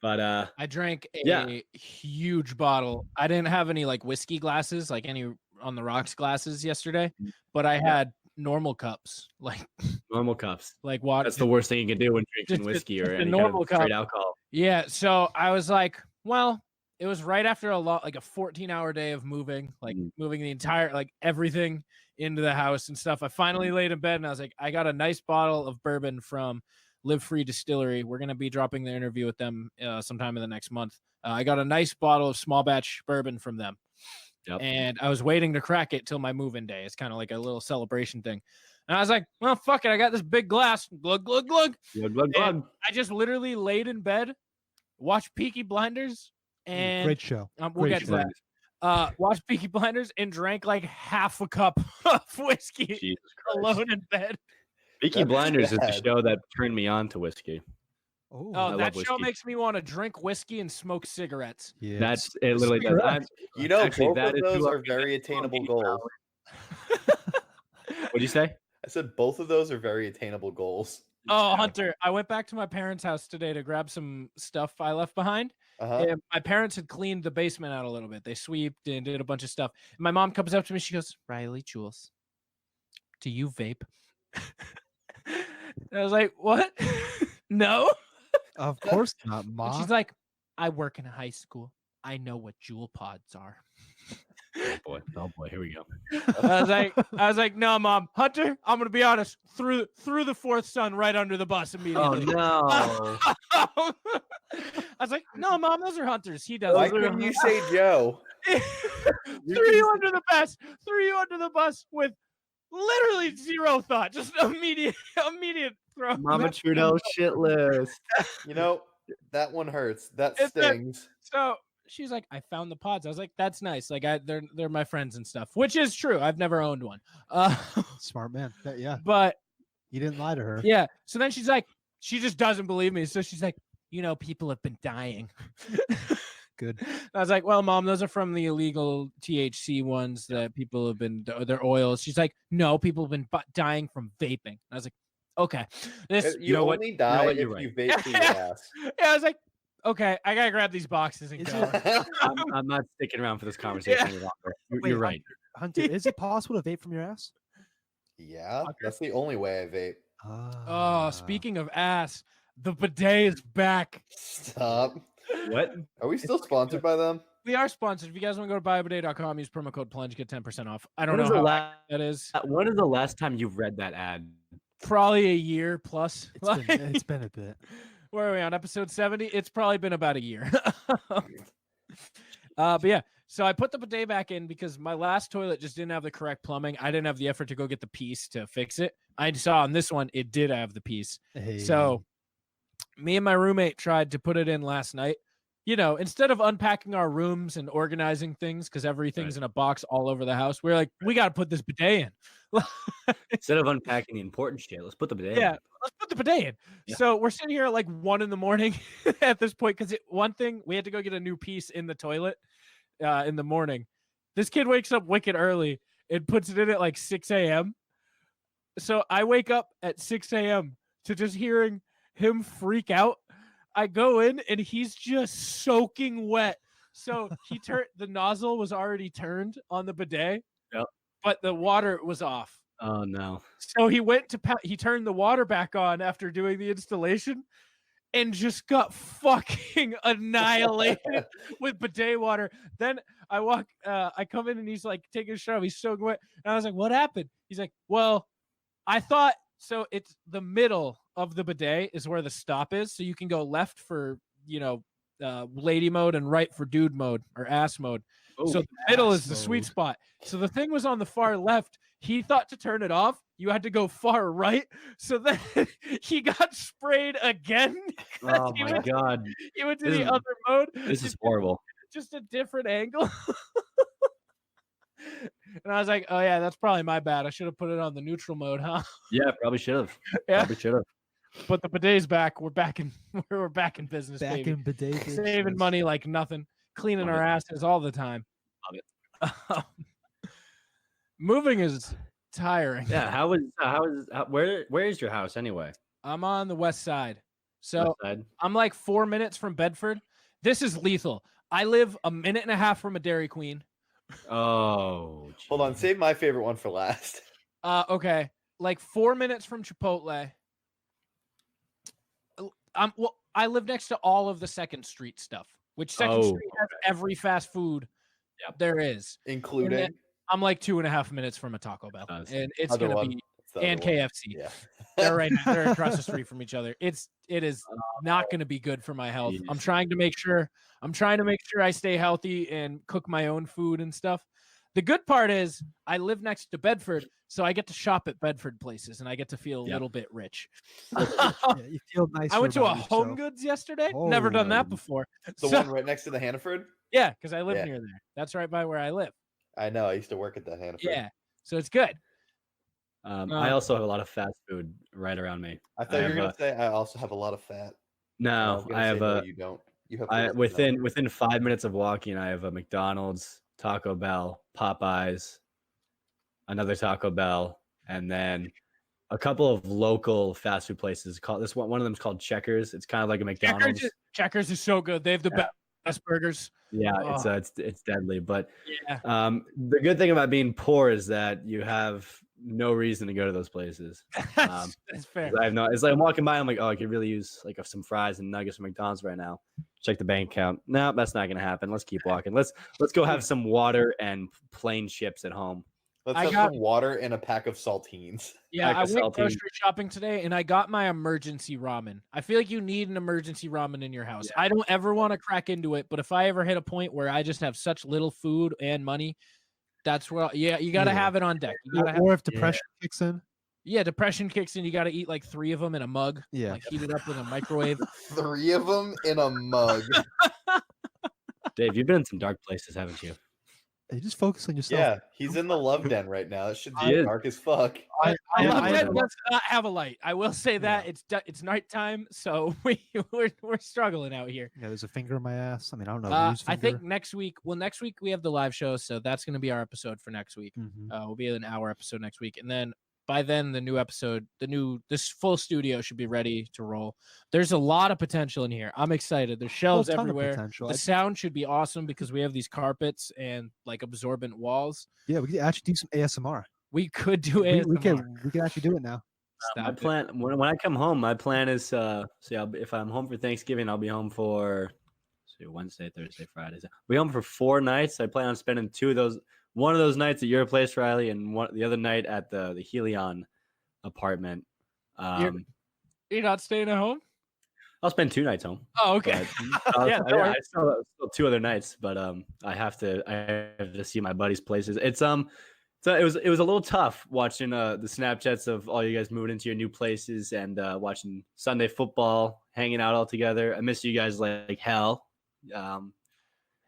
But I drank a huge bottle. I didn't have any like whiskey glasses, like any on the rocks glasses yesterday, but I had normal cups, like normal cups. like water. That's the worst thing you can do when drinking Just whiskey a or any normal kind of straight cup. alcohol. Yeah, so I was like, well, it was right after a 14-hour day of moving, moving the entire everything into the house and stuff. I finally laid in bed and I was like, I got a nice bottle of bourbon from Live Free Distillery. We're gonna be dropping the interview with them sometime in the next month. I got a nice bottle of small batch bourbon from them. Yep. And I was waiting to crack it till my move-in day. It's kind of like a little celebration thing. And I was like, well, fuck it. I got this big glass. Glug, glug, glug. Glug, glug, glug. I just literally laid in bed, watched Peaky Blinders, and Great show. we'll Great get to that. Watched Peaky Blinders and drank like half a cup of whiskey Jesus Christ. alone in bed. Peaky Blinders is the bad. show that turned me on to whiskey. Oh, Oh, love that show whiskey. makes me want to drink whiskey and smoke cigarettes. yeah. That's it. Literally does. You know, Actually, both that of is those who are I'm very attainable goals. What'd you say? I said both of those are very attainable goals. Oh, Hunter, I went back to my parents' house today to grab some stuff I left behind. Uh-huh. And my parents had cleaned the basement out a little bit. They sweeped and did a bunch of stuff. And my mom comes up to me. She goes, Riley, Jules, do you vape? And I was like, what? No. Of course not, And Ma. she's like, I work in a high school. I know what Juul pods are. Oh boy, here we go. I was like, no, Mom. Hunter, I'm gonna be honest. Threw the fourth son right under the bus Oh immediately. no! I was like, no, Mom, those are Hunters. He does. Why couldn't you say Joe? Threw you under the bus. Threw you under the bus with literally zero thought. Just immediate throw. Mama Trudeau shitless. You know, that one hurts. That It's that- stings. So she's like, I found the pods. I was like, that's nice. Like they're my friends and stuff, which is true. I've never owned one. Smart man. Yeah, But you didn't lie to her. yeah. So then she's like, she just doesn't believe me. So she's like, people have been dying. Good. I was like, well, Mom, those are from the illegal THC ones that people have been, they're oils. She's like, no, people have been dying from vaping. I was like, okay. This, You know what? only You know die what? if You're you vape through your ass. yeah, I was like, okay, I gotta grab these boxes and go. I'm not sticking around for this conversation any longer. You're Wait, right. Hunter, is it possible to vape from your ass? Yeah, that's the only way I vape. Oh, speaking of ass, the bidet is back. Stop. What? Are we still sponsored by them? We are sponsored. If you guys want to go to buybidet.com, use promo code Plunge, get 10% off. I don't When know is the how la- that is. When is the last time you've read that ad? Probably a year plus. It's been a bit. Where are we on episode 70? It's probably been about a year. But yeah, so I put the bidet back in because my last toilet just didn't have the correct plumbing. I didn't have the effort to go get the piece to fix it. I saw on this one, it did have the piece. So me and my roommate tried to put it in last night. You know, instead of unpacking our rooms and organizing things because everything's in a box all over the house, we're like, we got to put this bidet in. Instead of unpacking the important shit, let's put the bidet. Yeah, in. let's put the bidet in. Yeah. So we're sitting here at like 1 a.m. at this point because one thing, we had to go get a new piece in the toilet in the morning. This kid wakes up wicked early and puts it in at like 6 a.m. So I wake up at 6 a.m. to just hearing him freak out. I go in and he's just soaking wet. So he turned the nozzle was already turned on the bidet, but the water was off. Oh no! So he went to he turned the water back on after doing the installation, and just got fucking annihilated with bidet water. Then I come in and he's like taking a shower. He's soaking wet, and I was like, "What happened?" He's like, "Well, I thought." So it's the middle of the bidet is where the stop is. So you can go left for, lady mode and right for dude mode or ass mode. Oh, so the middle is the sweet spot. So the thing was on the far left. He thought to turn it off, you had to go far right. So then he got sprayed again. Oh my God. He went to the other mode. This is horrible. Just a different angle. And I was like, oh yeah, that's probably my bad. I should have put it on the neutral mode, huh? Yeah, probably should have. Yeah. Probably should have. But the bidet's back. We're back in business, Back baby. in bidet. Saving money like nothing. Cleaning Love our it. asses all the time. Love it. Moving is tiring. Yeah. Where is your house anyway? I'm on the west side. So West side? I'm like 4 minutes from Bedford. This is lethal. I live a minute and a half from a Dairy Queen. Oh. Hold on, save my favorite one for last. Okay. Like 4 minutes from Chipotle. I live next to all of the Second Street stuff, which Second Street has every fast food there is. Including? I'm like 2.5 minutes from a Taco Bell. And it's Other going to one. be It's the and other one. KFC. Yeah. They're across the street from each other. It is not going to be good for my health. I'm trying to make sure I stay healthy and cook my own food and stuff. The good part is I live next to Bedford, so I get to shop at Bedford places and I get to feel a little bit rich. Yeah, you feel nice. I went to a Home Goods yesterday. Never done that before. The one right next to the Hannaford? Yeah, because I live Yeah. near there. That's right by where I live. I know. I used to work at the Hannaford. Yeah, so it's good. I also have a lot of fast food right around me. I thought you were gonna say I also have a lot of fat. No, I have a. You don't. You have Within 5 minutes of walking, I have a McDonald's, Taco Bell, Popeyes, another Taco Bell, and then a couple of local fast food places. One of them is called Checkers. It's kind of like a McDonald's. Checkers is so good. They have the best burgers. Yeah, Oh. it's deadly. But Yeah. the good thing about being poor is that you have no reason to go to those places. That's fair. It's like I'm walking by, I'm like, oh, I could really use like some fries and nuggets from McDonald's right now. Check the bank account. No, that's not gonna happen. Let's keep walking. Let's go have some water and plain chips at home. Let's I have got- some water and a pack of saltines. Yeah, I Pack of went saltines. grocery shopping today and I got my emergency ramen. I feel like you need an emergency ramen in your house. I don't ever want to crack into it, but if I ever hit a point where I just have such little food and money, that's where you got to have it on deck. You gotta have, Or if depression kicks in. depression kicks in, you got to eat like 3 of them in a mug. Yeah. Like heat it up in a microwave. 3 of them in a mug. Dave, you've been in some dark places, haven't you? You just focus on yourself. Yeah, he's in the love den right now. It should He be is. dark as fuck. I Love I- it does not have a light. I will say that it's nighttime, so we're struggling out here. Yeah, there's a finger in my ass. I mean, I don't know. I think next week we have the live show, so that's going to be our episode for next week. We'll be an hour episode next week, and then by then the new episode, this full studio should be ready to roll. There's a lot of potential in here. I'm excited. There's shelves everywhere. The sound should be awesome because we have these carpets and like absorbent walls. Yeah, we could actually do some ASMR. We could do We ASMR. can actually do it now. My Stop it. plan when I come home, my plan is if I'm home for Thanksgiving, I'll be home for Wednesday, Thursday, Friday. I'll be home for 4 nights. I plan on spending 2 of those. One of those nights at your place, Riley, and the other night at the Helion apartment. You're not staying at home? I'll spend 2 nights home. Oh, okay. But, Yeah, I still 2 other nights, but I have to see my buddies' places. So it was a little tough watching the Snapchats of all you guys moving into your new places and watching Sunday football, hanging out all together. I miss you guys like hell.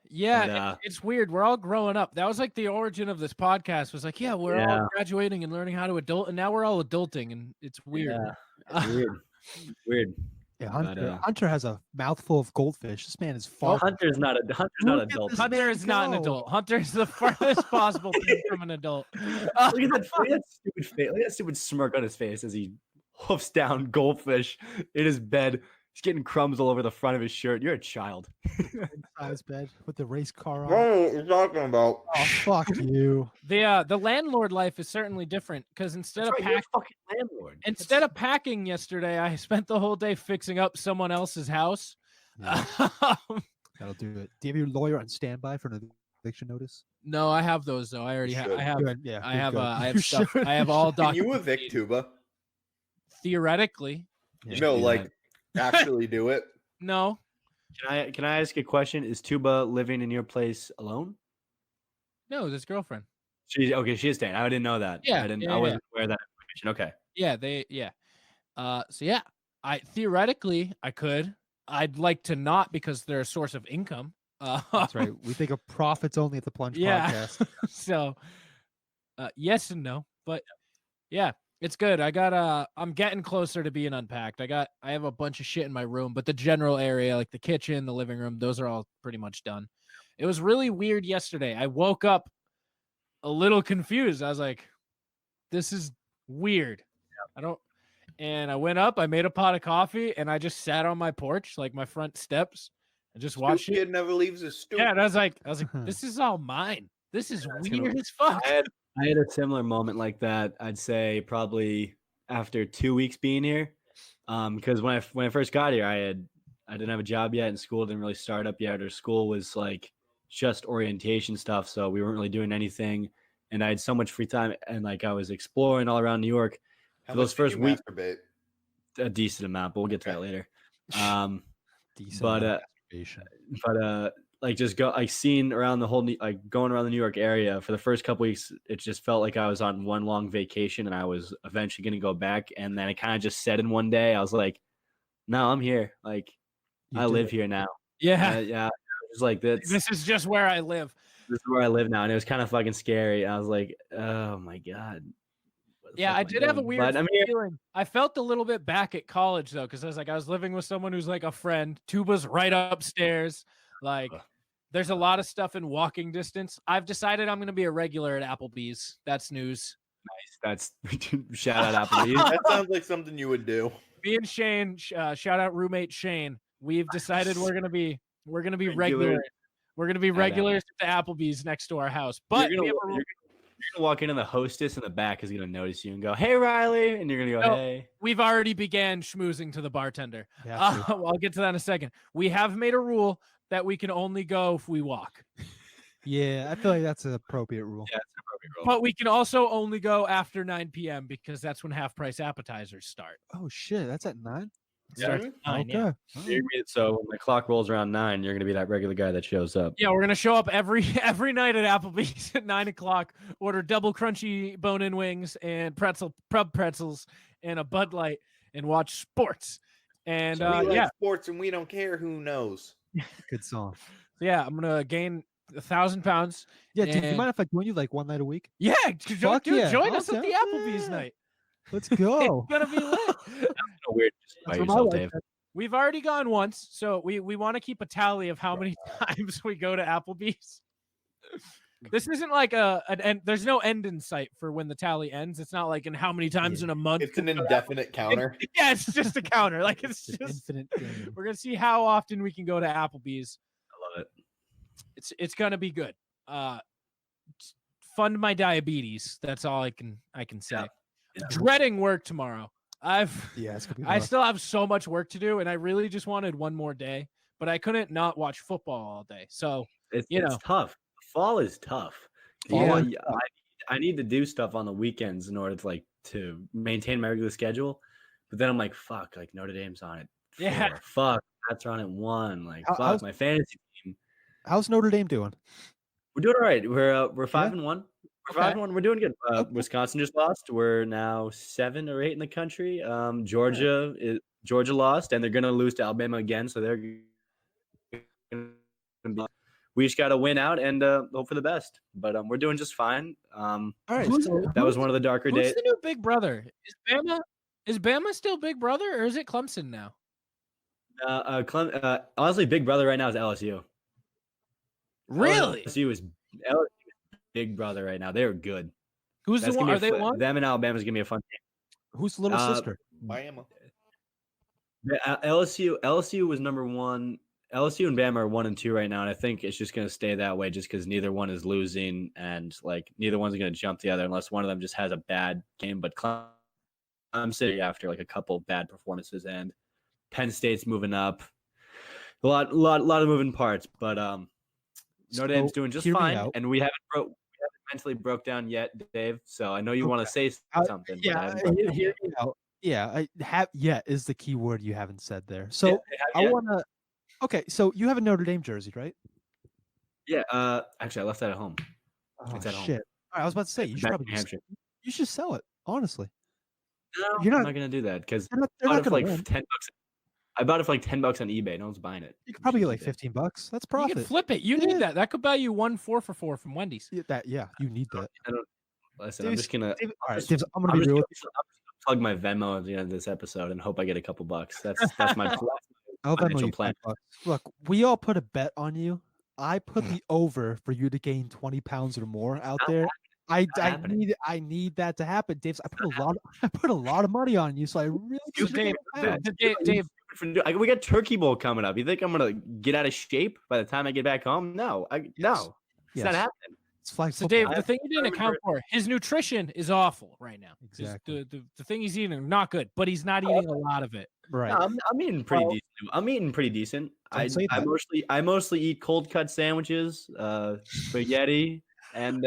Yeah, it's weird. We're all growing up. That was like the origin of this podcast. Was like, we're all graduating and learning how to adult, and now we're all adulting, and it's weird. Yeah, it's weird. Weird. Yeah, But, Hunter has a mouthful of goldfish. This man is far. Hunter's not adult. Hunter is not an adult. Hunter is the farthest possible thing from an adult. Look at that stupid face. Look at that stupid smirk on his face as he hoofs down goldfish in his bed. He's getting crumbs all over the front of his shirt. You're a child. Inside his bed with the race car on. What are you talking about? Oh, fuck you. The landlord life is certainly different because instead You're a fucking landlord. Instead of packing yesterday, I spent the whole day fixing up someone else's house. Yeah. That'll do it. Do you have your lawyer on standby for an eviction notice? No, I have those though. I already have. I have. Good, yeah, I have. good. I You have stuff. should. I have all Can you documents. evict Tuba? Theoretically, No, like actually do it. no. Can I ask a question? Is Tuba living in your place alone? No, this girlfriend. She is staying. I didn't know that. Yeah, I wasn't aware of that information. Okay. Yeah. So yeah, I theoretically I could. I'd like to not because they're a source of income. That's right. We think of profits only at the Plunge podcast. So, yes and no, but yeah, it's good. I'm getting closer to being unpacked. I have a bunch of shit in my room, but the general area, like the kitchen, the living room, those are all pretty much done. It was really weird yesterday. I woke up a little confused. I was like, this is weird. And I went up, I made a pot of coffee, and I just sat on my porch, like my front steps, and just watched it. Kid never leaves his stoop. Yeah, and I was like, this is all mine. This is weird as fuck. I had a similar moment like that. I'd say probably after 2 weeks being here, because when I first got here, I didn't have a job yet, and school didn't really start up yet. Or school was like just orientation stuff, so we weren't really doing anything. And I had so much free time, and like I was exploring all around New York. How For those much first do you week, masturbate? a decent amount, but we'll get to that later. Decent But like just seeing around the whole going around the New York area for the first couple weeks, it just felt like I was on one long vacation, and I was eventually going to go back. And then it kind of just set in one day. I was like, "No, I'm here. Like, I live here now." Yeah, yeah. It was like this. This is just where I live. This is where I live now, and it was kind of fucking scary. I was like, "Oh my god." Yeah, I did have a weird feeling. feeling. I felt a little bit back at college though, because I was living with someone who's like a friend. Tuba's right upstairs. Like, there's a lot of stuff in walking distance. I've decided I'm going to be a regular at Applebee's. That's news. Nice. That's shout out Applebee's. That sounds like something you would do. Me and Shane, shout out roommate Shane. We've decided we're gonna be regular. We're gonna be regulars at the Applebee's next to our house. But you're gonna walk in and the hostess in the back is gonna notice you and go, "Hey, Riley," and you're gonna go, "Hey." We've already began schmoozing to the bartender. Yeah, I'll get to that in a second. We have made a rule that we can only go if we walk. yeah, I feel like that's an appropriate rule. Yeah, it's an appropriate rule. But we can also only go after 9 p.m. because that's when half-price appetizers start. Oh shit, that's at 9. It starts at 9, yeah. So when the clock rolls around 9, you're gonna be that regular guy that shows up. Yeah, we're gonna show up every night at Applebee's at 9 o'clock. Order double crunchy bone-in wings and pretzels and a Bud Light and watch sports. And We like yeah, sports and we don't care who knows. Good song. yeah, I'm gonna gain 1,000 pounds. Yeah, dude, you And- mind if I join you like one night a week? Yeah, Fuck dude, yeah. join Oh, us at the yeah. Applebee's night. Let's go. It's gonna be lit. So weird just by That's what my yourself, wife Dave. said. We've already gone once, so we want to keep a tally of how many times we go to Applebee's. This isn't like an end. There's no end in sight for when the tally ends. It's not like in how many times in a month. It's an indefinite counter. Yeah, it's just a counter. Like it's It's an just infinite game. we're gonna see how often we can go to Applebee's. I love it. It's gonna be good. fund my diabetes. That's all I can say. Yeah. Dreading work tomorrow. Yeah, it's gonna be I rough. still have so much work to do, and I really just wanted one more day, but I couldn't not watch football all day. So It's You know. tough. Fall is tough. Fall is I need to do stuff on the weekends in order to maintain my regular schedule. But then I'm like, fuck, like Notre Dame's on it. Yeah. 4. Fuck, Pats are on it 1. Like, How- fuck, how's- my fantasy team. How's Notre Dame doing? We're doing all right. We're 5-1. We're Okay. 5-1. We're doing good. Okay. Wisconsin just lost. We're now 7 or 8 in the country. Georgia lost, and they're gonna lose to Alabama again. So they're gonna be. We just got to win out and hope for the best. But we're doing just fine. All right, That was one of the darker who's days. the new Big Brother? Is Bama still Big Brother, or is it Clemson now? Honestly, Big Brother right now is LSU. Really? LSU is Big Brother right now. They're good. Who's the That's one? gonna Are be they one? them and Alabama's gonna be a fun who's the little sister? Miami. game. LSU was number 1. LSU and Bama are 1 and 2 right now, and I think it's just gonna stay that way, just because neither one is losing, and like neither one's gonna jump the other unless one of them just has a bad game. But I'm sitting after like a couple bad performances, and Penn State's moving up. A lot of moving parts, but Notre Dame's doing just hear me fine, out. and we haven't mentally broke down yet, Dave. So I know you want to say something. but I Yeah, haven't broke down hear yet. me out. Yeah, I have. Yeah, is the key word you haven't said there. So Yeah, I yeah. want to. Okay, so you have a Notre Dame jersey, right? Yeah, actually, I left that at home. Oh It's at home. shit! All right, I was about to say you should Back probably in Hampshire. you should sell it. Honestly, No, You're I'm not- not gonna do that because they're not I bought it for gonna like win. $10. I bought it for like $10 on eBay. No one's buying it. You could probably get Just like eBay. $15. That's You profit. can flip it. You Yeah. need that. That could buy you 1 4-for-4 from Wendy's. Yeah, you need that. Listen, I'm Dave's- just gonna. All right, just- Dave's, I'm gonna I'm be just real. gonna plug my Venmo at the end of this episode and hope I get a couple bucks. That's my I'll Venmo financial you plan. $5. Look, we all put a bet on you. I put the over for you to gain 20 pounds or more out not there. I happening. need that to happen, Dave. I put a lot of money on you, so I really So need Dave, to get pounds. Dave, We got Turkey Bowl coming up. You think I'm gonna get out of shape by the time I get back home? No, no, it's not Yes. happening. It's flag So football. Dave, the thing you didn't would account for, his nutrition is awful right now. Exactly. The thing he's eating not good, but he's not eating a lot of it. Right. No, I'm eating pretty Well- decent. I'm eating pretty decent. Don't say I that. mostly eat cold cut sandwiches, spaghetti, and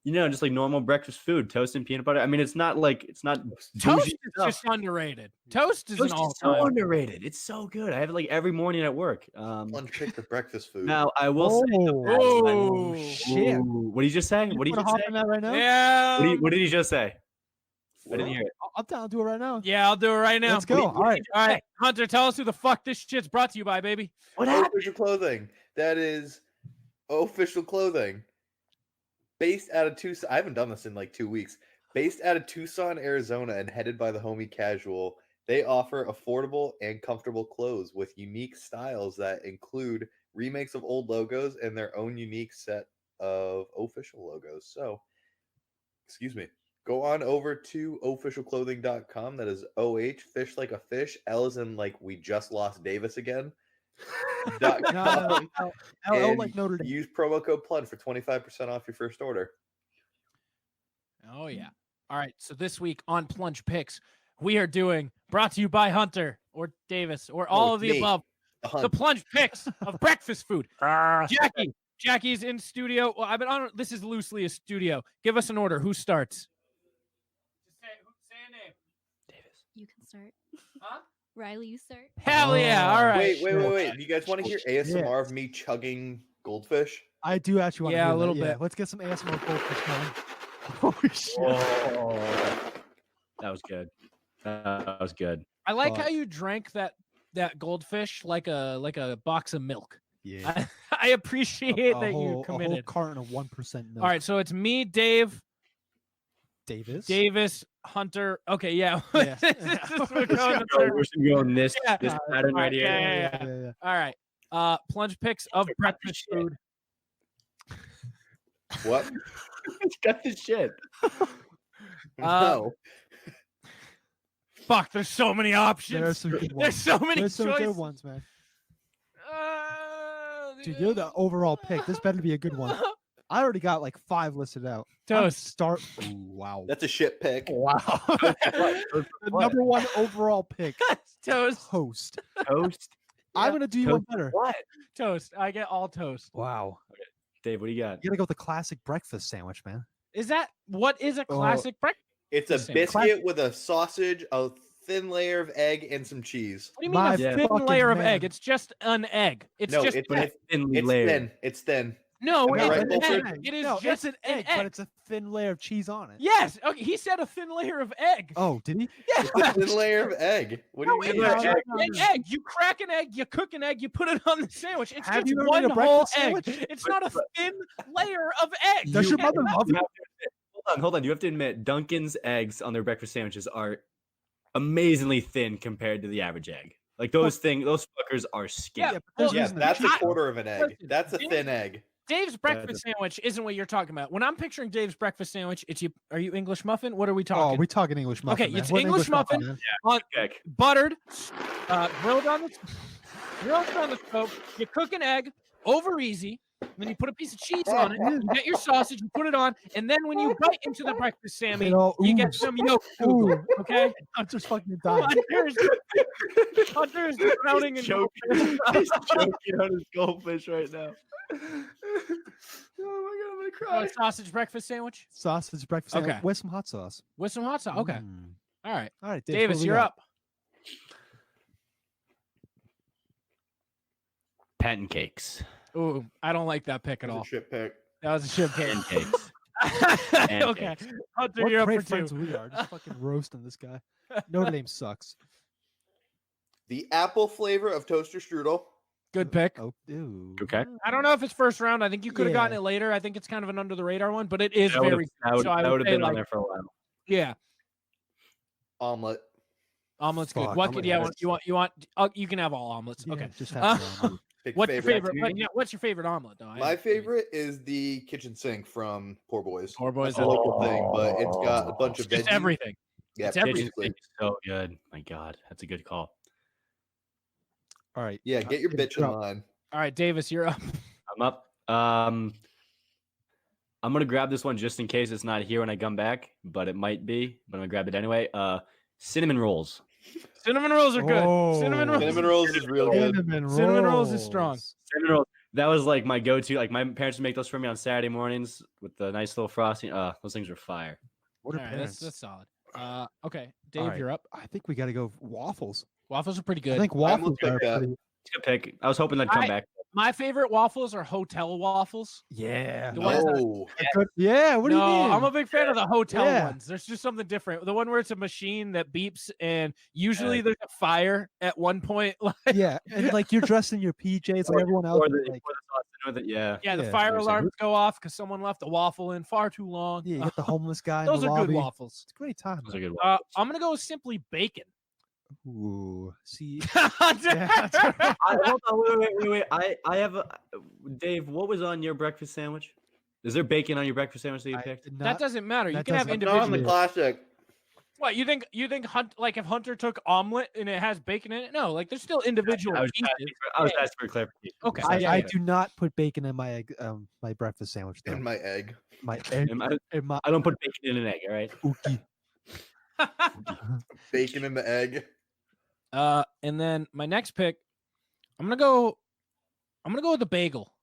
just like normal breakfast food, toast and peanut butter. I mean, it's not Toast bougie is stuff. just underrated. Toast is Toast an is so all-time. underrated. It's so good. I have it like every morning at work. Plunge pick the breakfast food. Now I will say. Oh, shit. Ooh, what did you just say? You What did you wanna just hop say? in that right now? Yeah. What did he just say? I didn't hear it. I'm down to do it right now. Yeah, I'll do it right now. Let's go. All right. All right, Hunter, tell us who the fuck this shit's brought to you by, baby. What happened? Official clothing. That is official clothing. Based out of Tucson. I haven't done this in like 2 weeks. Based out of Tucson, Arizona, and headed by the homie Casual, they offer affordable and comfortable clothes with unique styles that include remakes of old logos and their own unique set of official logos. So, excuse me. Go on over to officialclothing.com. That is OH, fish like a fish. L is in like we just lost Davis again. No, And like Notre Dame. use promo code PLUNGE for 25% off your first order. Oh yeah. All right. So this week on Plunge Picks, we are doing brought to you by Hunter or Davis or all of the me. above. The The hunt. Plunge Picks of breakfast food. Jackie's in studio. Well, I've been on. This is loosely a studio. Give us an order. Who starts? Just say a name. Davis. You can start. Huh? Riley, you start. Hell yeah! All right. Wait. Do you guys want to hear ASMR of me chugging goldfish? I do actually want to Yeah, hear a little that. Yeah, bit. let's get some ASMR goldfish going. Holy shit. Oh, that was good. That was good. I like Fuck. how you drank that goldfish like a box of milk. Yeah. I appreciate that you A whole committed. carton of 1% milk. All right, so it's me, Dave, Davis. Hunter. Okay, yeah. Yeah. We're going to third. We should go in this Yeah. pattern right Alright, here. yeah. All right. Plunge picks of breakfast food. What? It's got the shit. No. Fuck, there's so many There are options. some good There's ones. so many There's some choices. good ones, man. Dude, you're the overall pick. This better be a good one. I already got like 5 listed out. I'm Toast. Ooh, wow. That's a shit pick. Wow. The number 1 overall pick. Toast. Toast. Toast. I'm gonna do you one Toast better. What? Toast. I get all toast. Wow. Dave, what do you got? You gotta go with the classic breakfast sandwich, man. Is that what is a classic breakfast? It's a Same. biscuit with a sausage, a thin layer of egg, and some cheese. What do you mean My a thin fucking layer of man. egg? It's just an egg. It's No, just it's egg. Thinly it's layered. thin. It's thin. No, Am I it's right, an Bullshit? egg. It is No, just it's an egg, but it's a thin layer of cheese on it. Yes. Okay. He said a thin layer of egg. Oh, did he? Yeah. It's a thin layer of egg. What do No, you it's mean? an egg. You crack an egg, you cook an egg, you put it on the sandwich. It's Have just you ever one made a whole breakfast egg. sandwich? It's not a thin layer of egg. Does your You mother can't- love it? Hold on. You have to admit, Dunkin's eggs on their breakfast sandwiches are amazingly thin compared to the average egg. Like those fuckers are skinny. Yeah, but there's well, Yeah, reason to that's a cheat. quarter of an egg. Listen, That's a Dave- thin egg. Dave's breakfast sandwich isn't what you're talking about. When I'm picturing Dave's breakfast sandwich, it's you. Are you English muffin? What are we Oh, talking? we talking English muffin. Okay, man. it's What English muffin. man? on Egg. buttered, grilled on the stove. You cook an egg over easy. Then you put a piece of cheese on it. You get your sausage. You put it on, and then when you bite into the breakfast Sammy, It all you get oozes. some yolk. Ooh. Okay. I'm just fucking dying. Hunter's drowning in He's choking on his goldfish right now. Oh my god, I'm gonna cry. a sausage breakfast sandwich Sausage breakfast sandwich Okay. with some hot sauce. with some hot sauce. Okay. Mm. All right. All right, Dave, Davis, what do we you're got? up. Pancakes. Ooh, I don't like that pick at That's all. a shit pick. That was a shit pick. Pancakes. Okay. Hunter, What you're up great for friends 2. we are. Just fucking roasting this guy. Notre Dame sucks. The apple flavor of toaster strudel. Good pick. Oh, ew. Okay. I don't know if it's first round. I think you could have gotten Yeah. it later. I think it's kind of an under the radar one, but it is That would've- very. that would so I that would would have say, been on like, there for a while. Yeah, Omelet. omelet's good. Fuck, What I'm could gonna you have want? it. You want? Oh, you can have all omelets. Yeah, Okay. just have one. Pick What's your favorite? Activity. But yeah, what's your favorite omelet though? My favorite is the kitchen sink from Poor Boys. Poor Boys. It's a local thing, but it's got a bunch of Just veggies. everything. Yeah, it's everything. Kitchen basically. sink is so good. My god, that's a good call. All right. Yeah, get your Dave, bitch in you're up. line. All right, Davis, you're up. I'm up. I'm gonna grab this one just in case it's not here when I come back, but it might be. But I'm gonna grab it anyway. Cinnamon rolls. Cinnamon rolls are good. Cinnamon rolls. Cinnamon rolls is real good. Cinnamon rolls is strong. Cinnamon rolls. That was like my go-to. Like my parents would make those for me on Saturday mornings with the nice little frosting. Those things were fire. What are All right, parents? that's solid. Okay, Dave, right. you're up. I think we got to go waffles. Waffles are pretty good. I think I'm gonna waffles pick are that. pretty. It's a good pick. I was hoping they'd come back. My favorite waffles are hotel waffles. Yeah. The ones that- No. Yeah. What do no, you mean? I'm a big fan of the hotel Yeah. ones. There's just something different. The one where it's a machine that beeps, and usually there's a fire at one point. Like, Yeah, and like you're dressed in your PJs like everyone else. Or the, Like, or the sauce with it, yeah. yeah, the Yeah, fire seriously. alarms go off because someone left a waffle in far too long. yeah, you got the homeless guy. in Those the are lobby. good waffles. It's a great time. Those are good I'm gonna go with simply bacon. Ooh, see. Hunter. Hold on, wait. I have a Dave. What was on your breakfast sandwich? Is there bacon on your breakfast sandwich that you I picked? did That not- doesn't matter. You that can have doesn't- Not on the individual. classic. What you think? You think like if Hunter took omelet and it has bacon in it? No, like there's still individual I was pieces. asking for clarification. Okay. I yeah. do not put bacon in my egg, my breakfast sandwich. Though. And my egg. My egg, in my I don't put bacon in an egg. All right. ookie. Bacon in the egg. And then my next pick, I'm gonna go with the bagel.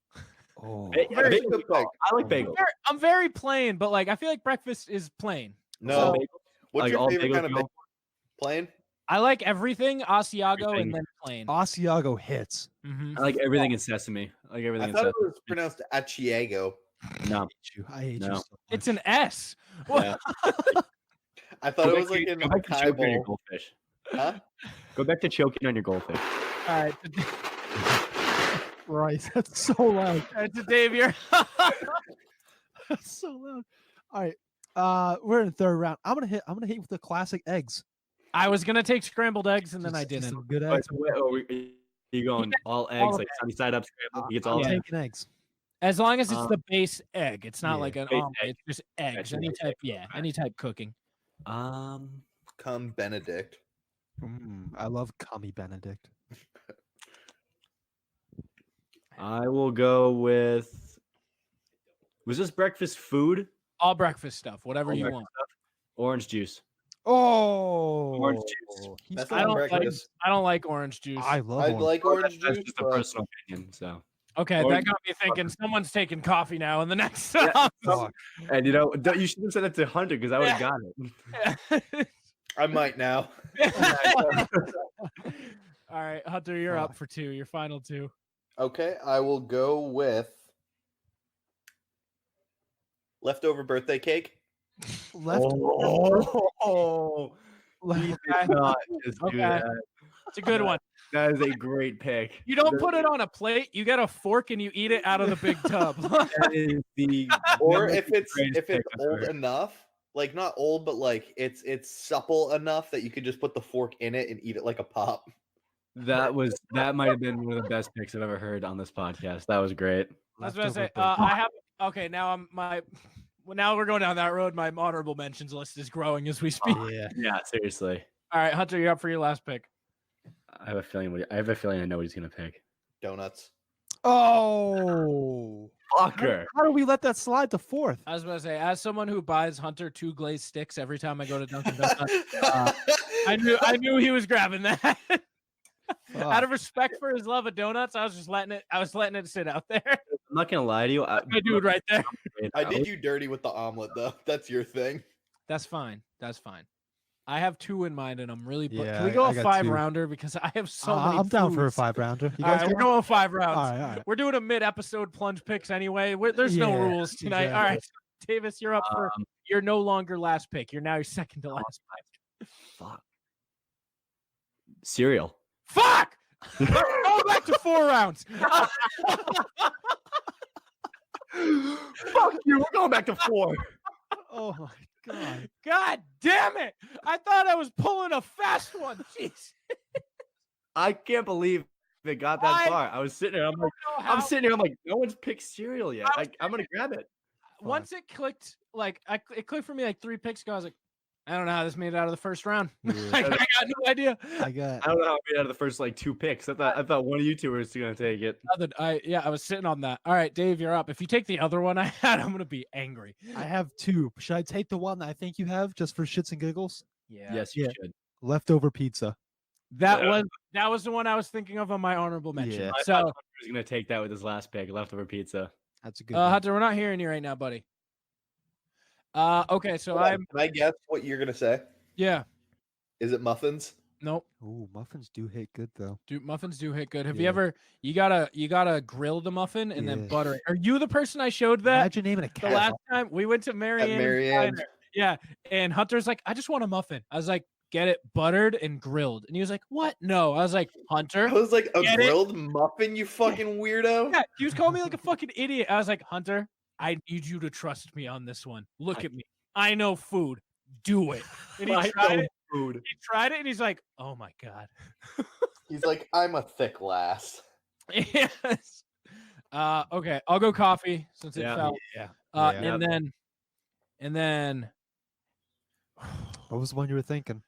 Oh, That's a good pick. I like bagel. I'm very plain, but like I feel like breakfast is plain. No. Bagel? What's Like your all favorite bagels kind of go- bacon? Plain? I like everything Asiago Everything. and then plain. Asiago hits. Mhm. I like everything in sesame. I like everything I in thought sesame. it was pronounced Achiago. No. I hate you No. so much. It's an S. Yeah. I thought it was like in go back to a choking on your bowl. goldfish. Huh? Go back to choking on your goldfish. All right, Right, that's so loud. to Dave here. That's so loud. All right, we're in the third round. I'm gonna hit you with the classic eggs. I was gonna take scrambled eggs and then I Just didn't. some good Wait, eggs. you going all eggs, like sunny side up scrambled? He gets all I'm yeah. eggs. taking eggs. As long as it's the base egg, it's not yeah, like an base omelet. egg. It's just eggs. Gotcha, Any base type, egg. yeah, any type cooking. Come Benedict. I love Kami Benedict. I will go with. Was this breakfast food? All breakfast stuff, whatever All you breakfast want. stuff? Orange juice. Oh, Orange juice. he's That's going not like- breakfast. I don't like orange juice. I love I'd orange. like orange That's juice, just a but personal opinion. So, Okay, Orange that got me thinking. Someone's taking coffee now in the next song. Fuck. and you should have said that to Hunter because I would have got it. I might now. All right, Hunter, you're up for 2. Your final 2. Okay, I will go with leftover birthday cake. Left. Oh, he did not just do Okay. that. It's a good one. That is a great pick. You don't put it on a plate. You get a fork and you eat it out of the big tub. That is the Or that is if the it's greatest pick I've old heard. enough, like not old, but like it's supple enough that you could just put the fork in it and eat it like a pop. That might have been one of the best picks I've ever heard on this podcast. That was great. I was about to say, Leftover I have. Okay, now now we're going down that road. My honorable mentions list is growing as we speak. Yeah. Yeah, seriously. All right, Hunter, you're up for your last pick. I have a feeling I know what he's gonna pick. Donuts. Oh. Fucker. How do we let that slide to 4th? I was about to say, as someone who buys Hunter 2 glazed sticks every time I go to Dunkin' Donuts, I knew he was grabbing that. Out of respect for his love of donuts, I was letting it sit out there. I'm not gonna lie to you. My dude right there. I did you dirty with the omelet though. That's your thing. That's fine. That's fine. I have 2 in mind, and I'm really. Yeah, Can we go I a got 2. 5-rounder because I have so many. I'm down for a foods. 5-rounder. You All guys right, we're down? going 5 rounds. All right. We're doing a mid-episode plunge picks anyway. There's no Yeah, rules tonight. All right, exactly. Davis, you're up for. You're no longer last pick. You're now your second to last pick. Fuck. Cereal. Fuck! Go back to 4 rounds. Fuck you. We're going back to 4. Oh my god. God damn it! I thought I was pulling a fast one. Jeez. I can't believe it got that far. I was sitting there. I'm like, no one's picked cereal yet. I'm gonna grab it. Once it clicked, it clicked for me like 3 picks ago. I was like, I don't know how this made it out of the first round. Yeah. I got no idea. I got. I don't know how I made it out of the first 2 picks. I thought one of you 2 was gonna take it. I was sitting on that. All right, Dave, you're up. If you take the other one I had, I'm gonna be angry. I have 2. Should I take the one that I think you have just for shits and giggles? Yeah. Yes, you Yeah. should. Leftover pizza. That was the one I was thinking of on my honorable mention. Yeah. I So thought Hunter was gonna take that with his last pick, leftover pizza. That's a good one. Hunter, we're not hearing you right now, buddy. Okay, so Can I guess what you're gonna say? yeah. Is it muffins? Nope. Ooh, muffins do hit good though. Dude, muffins do hit good. Have Yeah. you ever you gotta grill the muffin and then Yeah. butter it? Are you the person I showed that Imagine naming a the cat. last time we went to At Marianne? Marianne's. Yeah. And Hunter's like, I just want a muffin. I was like, get it buttered and grilled. And he was like, what? No. I was like, Hunter. I was like, a Get it? grilled muffin, you fucking weirdo. Yeah, he was calling me like a fucking idiot. I was like, Hunter, I need you to trust me on this one. Look at me. I know food. Do it. And he tried it. Food. He tried it and he's like, oh my God. He's like, I'm a thick lass. Yes. Okay, I'll go coffee since it Yeah. fell. Yeah. And then What was the one you were thinking?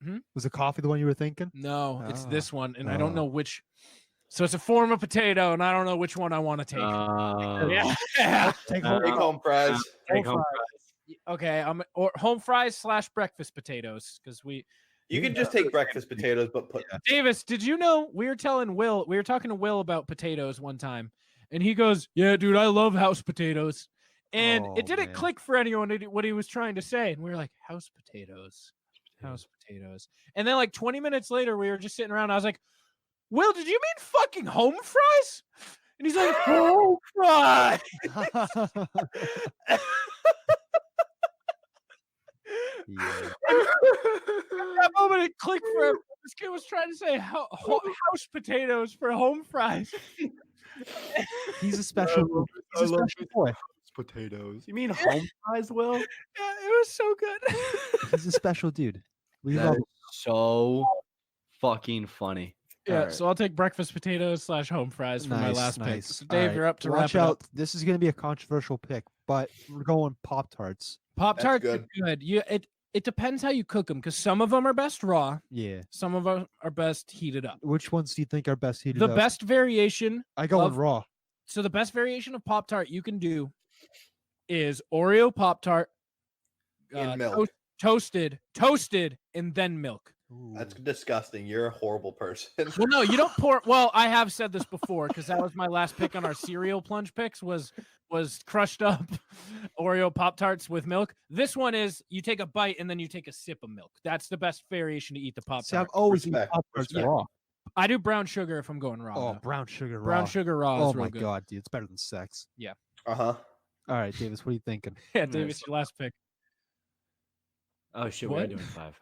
Hmm? Was the coffee the one you were thinking? no, it's Oh. this one, and I don't Oh. know which. So it's a form of potato, and I don't know which one I want to take. Yeah. Take Uh, Take home fries. Take home Okay, or home fries / breakfast potatoes because You can just take breakfast potatoes, but put Davis, did you know we were talking to Will about potatoes one time, and he goes, "Yeah, dude, I love house potatoes," and Oh, it didn't man. click for anyone what he was trying to say, and we were like, "House potatoes, house potatoes," and then like 20 minutes later, we were just sitting around. I was like, "Will, did you mean fucking home fries?" And he's like, "Home fries." Yeah. That moment it clicked for him. This kid was trying to say house potatoes for home fries. He's a special. He's a love special boy. potatoes. You mean home fries, Will? Yeah, it was so good. He's a special dude. We That love. is so fucking funny. Yeah, Alright. so I'll take breakfast potatoes / home fries for my Nice, last pick. nice. So Dave, Alright, you're up to watch wrap it out. up. This is going to be a controversial pick, but we're going Pop Tarts. Pop Tarts are good. good. It depends how you cook them because some of them are best raw, Yeah. some of them are best heated up. Which ones do you think are best heated The up? best variation. I go of- on raw. So the best variation of Pop Tart you can do is Oreo Pop-Tart, In milk. toasted, and then milk. That's disgusting. You're a horrible person. Well, no, you don't pour. Well, I have said this before because that was my last pick on our cereal plunge picks was crushed up Oreo Pop-Tarts with milk. This one is you take a bite and then you take a sip of milk. That's the best variation to eat the See, I've Pop-Tart. always eaten Respect, Pop-Tarts respect. raw. I do brown sugar if I'm going raw. Oh, though. brown sugar raw. Brown sugar raw Oh is real my good. god, dude, it's better than sex. Uh-huh. All right, Davis, what are you thinking? Yeah, Davis, your last pick. Oh shit, we What? are doing 5.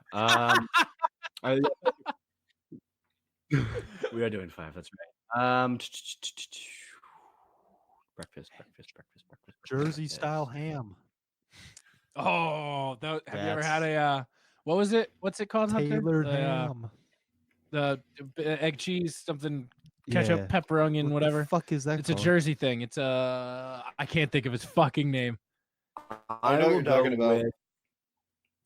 We are doing 5. That's right. Breakfast. Jersey style ham. Oh, have you ever had That's- a what was it? What's it called? Hunter? Tailored The, ham. the egg cheese, something ketchup, Yeah. pepper, onion, What whatever. the fuck is that It's a called? Jersey thing. It's I can't think of its fucking name. I know what you're talking about.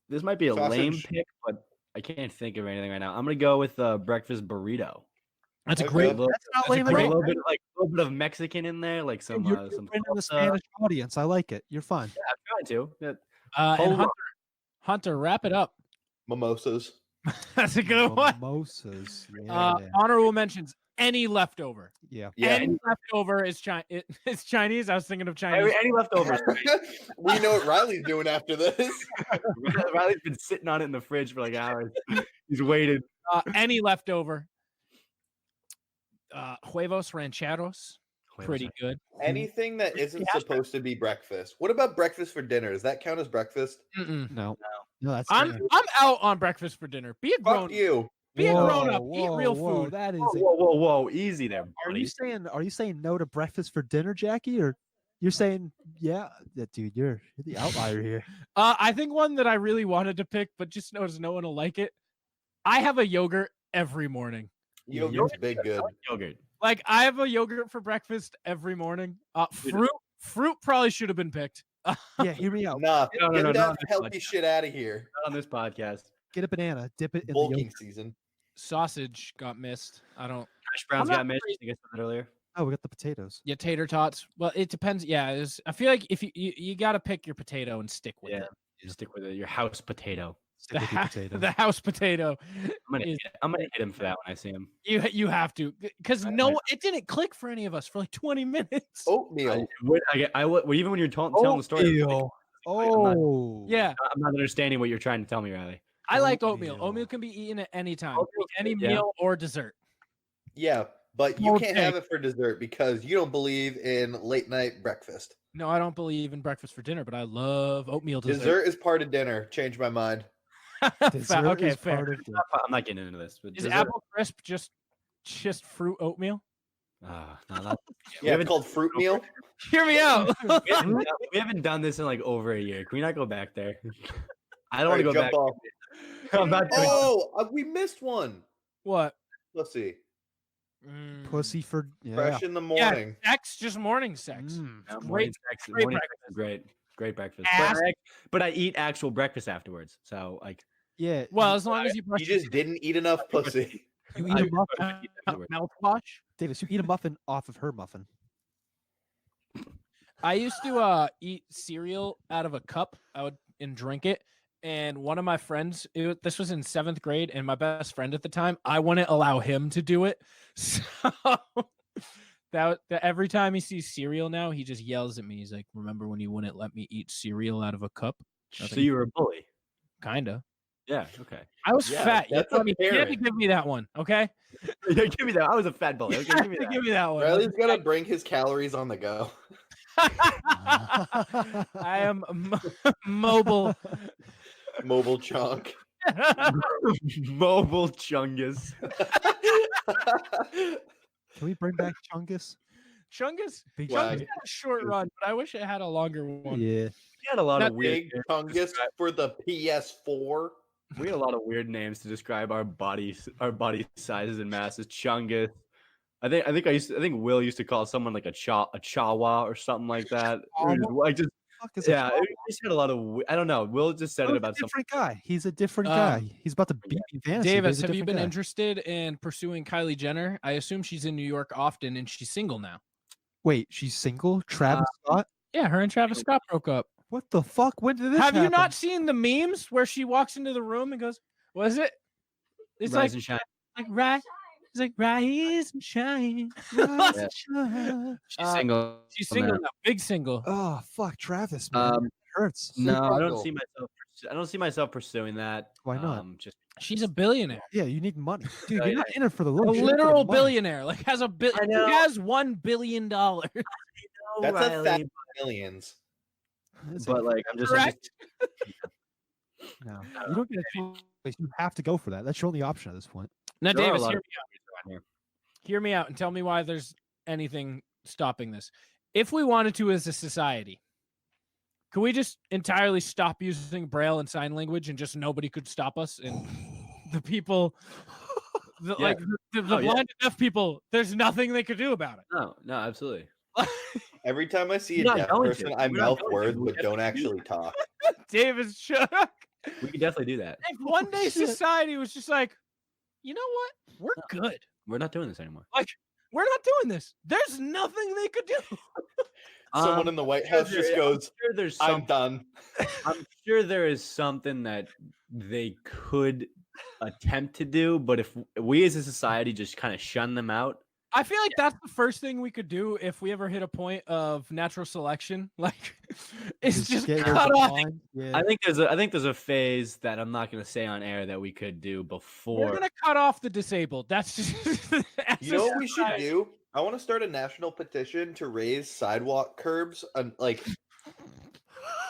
This might be a lame Sausage. pick, but I can't think of anything right now. I'm gonna go with breakfast burrito. That's a Okay. great. A little, That's not That's a lame at great- a all. little bit of Mexican in there, like some You're some winning the salsa. Spanish audience. I like it. You're fine. Yeah, I'm trying to. Yeah. And Hold on. Hunter, wrap it up. Mimosas. That's a good one. Mimosas. Yeah. Honorable mentions. Any leftover. Yeah. Yeah. Any leftover is it's Chinese. I was thinking of Chinese. Any leftovers? We know what Riley's doing after this. Riley's been sitting on it in the fridge for like hours. He's waited. Any leftover. Huevos rancheros. Pretty good. Anything that isn't supposed to be breakfast. What about breakfast for dinner? Does that count as breakfast? Mm-mm. No. No, that's I'm dinner. out on breakfast for dinner. Be a grown. Fuck you. Be a Whoa, grown up. Eat whoa, real whoa, food. That is. Whoa! Easy there, Are buddy. you saying no to breakfast for dinner, Jackie, or you're saying yeah, dude? You're the outlier here. I think one that I really wanted to pick, but just noticed no one will like it. I have a yogurt every morning. Yogurt's big good. Yogurt. Like I have a yogurt for breakfast every morning. Fruit probably should have been picked. Yeah, hear me out. Nah, No, get not that on this healthy podcast. shit out of here. Not on this podcast. Get a banana, dip it in the Bulking yogurt. season. Sausage got missed. I don't. Hash browns not got missed. crazy. I guess I said earlier. Oh, we got the potatoes. Yeah, tater tots. Well, it depends. Yeah, I feel like if you got to pick your potato and stick with Yeah. it. You stick with it. Your house potato. Stick with your potato. The house potato. I'm is- gonna hit him for that when I see him. You have to because it didn't click for any of us for like 20 minutes. Oatmeal. Even when you're telling the story, I'm like, Oh, Yeah, I'm not understanding what you're trying to tell me, Riley. I like oatmeal. Oatmeal. Oatmeal can be eaten at any time, Oatmeal's any good, yeah. meal or dessert. Yeah, but you Whole can't day. have it for dessert because you don't believe in late night breakfast. No, I don't believe in breakfast for dinner, but I love oatmeal dessert. Dessert is part of dinner. Changed my mind. Dessert Okay, is fair. part of the- I'm not getting into this. But Is dessert- apple crisp just fruit oatmeal? No, not, Yeah, it's called fruit meal. Hear me out. we haven't done this in like over a year. Can we not go back there? I don't want to Alright, go jump back. off. I'm not doing Oh, we missed one. What? Let's see. pussy for yeah. Fresh in the Yeah, morning. sex, just morning sex. Mm. No, Great- morning sex- great morning sex breakfast. is great. Great breakfast. Ass- But I eat actual breakfast afterwards. So like Yeah. Well, as long as you brush You just didn't eat enough pussy. you I- eat a muffin, I eat afterwards. mouthwash. Davis. You eat a muffin off of her muffin. I used to eat cereal out of a cup. I would and drink it. And one of my friends, this was in 7th grade, and my best friend at the time, I wouldn't allow him to do it. So that every time he sees cereal now, he just yells at me. He's like, "Remember when you wouldn't let me eat cereal out of a cup?" So you were a bully. Kinda. Yeah. Okay. I was Yeah, fat. You that's had a to parent. give me that one, okay? Yeah, give me that. I was a fat bully. Okay, give me that. Give me that one. Riley's gotta bring his calories on the go. I am mobile. Mobile chunk. Mobile chungus. Can we bring back Chungus? Chungus. Big Why? Chungus had a short run, but I wish it had a longer one. Yeah. We had a lot That of weird. Big chungus for the PS4. We had a lot of weird names to describe our body sizes and masses. Chungus. I think Will used to call someone like a chawa or something like that. We were just, Fuck is a yeah, Chungus? it just had a lot of. I don't know. Will just said it Will's about a something. different guy. He's a different Um, guy. He's about to beat me in fantasy, but Davis, he's a have you different been guy. interested in pursuing Kylie Jenner? I assume she's in New York often and she's single now. Wait, she's single? Travis Scott? Yeah, her and Travis Scott broke up. What the fuck? When did this Have you happen? not seen the memes where she walks into the room and goes, "What is it?" It's Rise and shine. like rise. It's like rise and shine. Rise Yeah. and shine. She's single. She's on single that. now, big single. Oh fuck, Travis, man. Um, It hurts. No, I single. don't see myself. I don't see myself pursuing that. Why not? Just She's a billionaire, Yeah, you need money, dude. Oh, You're yeah. not in it for the a love. you're in it for the literal money. billionaire. Like has a I know. has $1 billion. That's Riley, millions. It's but like I'm just Correct. no, you don't get a choice. You have to go for that. That's your only option at this point. Now, There are a Davis, lot hear of me out. here. Hear me out and tell me why there's anything stopping this. If we wanted to as a society, could we just entirely stop using Braille and sign language and just nobody could stop us? And the people, the, Yeah. like the Oh, yeah. blind and deaf people, there's nothing they could do about it. No, absolutely. Every time I see a We're not deaf going person, to. I We're not mouth going to. words We but don't definitely do actually talk. Davis shook. We could definitely do that. If one day shit. society was just like, you know what? We're good. We're not doing this anymore. We're not doing this. There's nothing they could do. Someone in the White House just goes, Sure there's I'm something. done. I'm sure there is something that they could attempt to do, but if we as a society just kind of shun them out, I feel like that's the first thing we could do if we ever hit a point of natural selection. Like, it's just get rid cut of the off. blind. Yeah. I think there's a phase that I'm not going to say on air that we could do We're before. gonna cut off the disabled. That's just. as You a know what we should society. do? I want to start a national petition to raise sidewalk curbs like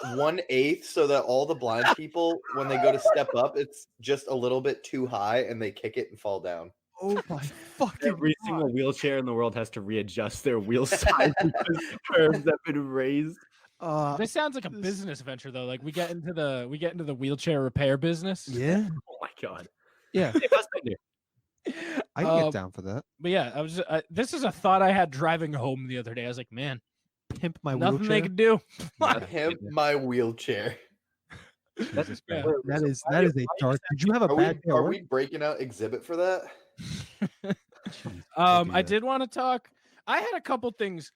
1/8 so that all the blind people, when they go to step up, it's just a little bit too high and they kick it and fall down. Oh my fucking Every God. single wheelchair in the world has to readjust their wheel size because the curbs have been raised. This sounds like a this- business venture though. Like we get into the wheelchair repair business. Yeah, Oh my god! yeah. Hey, what's that do? I can get down for that. But yeah, I was. This is a thought I had driving home the other day. I was like, man, Pimp my nothing wheelchair. they could do. Pimp my wheelchair. Jesus Yeah. Christ. That is a dark. Did you have a Are bad day at are work? we breaking out exhibit for that? I that. did want to talk. I had a couple things.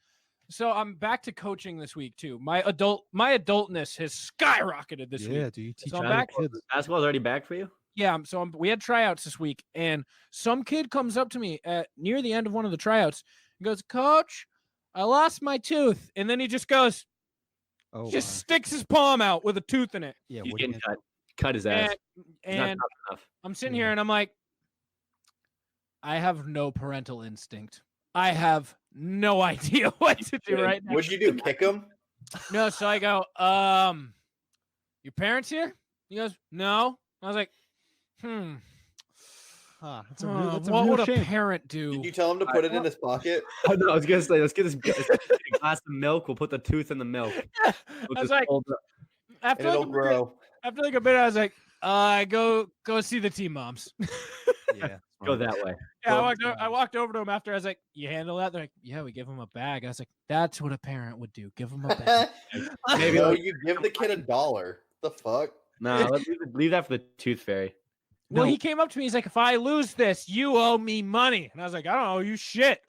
So I'm back to coaching this week too. My adultness has skyrocketed this Yeah, week. do you teach So I'm other back- kids? Basketball's already back for you? Yeah, we had tryouts this week, and some kid comes up to me at near the end of one of the tryouts and goes, "Coach, I lost my tooth," and then he just goes, Oh, just wow. sticks his palm out with a tooth in it. Yeah, He's what do you getting cut his ass. And, He's not and tough enough. I'm sitting here and I'm like, I have no parental instinct. I have no idea what to do right now. What'd you do? Kick him? No, so I go, your parents here? He goes, no. I was like, Huh, that's what would a shame. parent do? Did you tell him to put it in his pocket? Oh, no, I was gonna say, let's get a glass of milk. We'll put the tooth in the milk. We'll I was just like, hold it. And after like, it'll grow. after like a bit, I was like, go see the team moms. Yeah, Go that way. Yeah, Well, I walked over to him after. I was like, "You handle that?" They're like, "Yeah, we give him a bag." I was like, "That's what a parent would do. Give him a bag." Maybe no, like- you give the kid $1. The fuck? No, leave that for the tooth fairy. Well, No. he came up to me. He's like, "If I lose this, you owe me money." And I was like, "I don't owe you shit."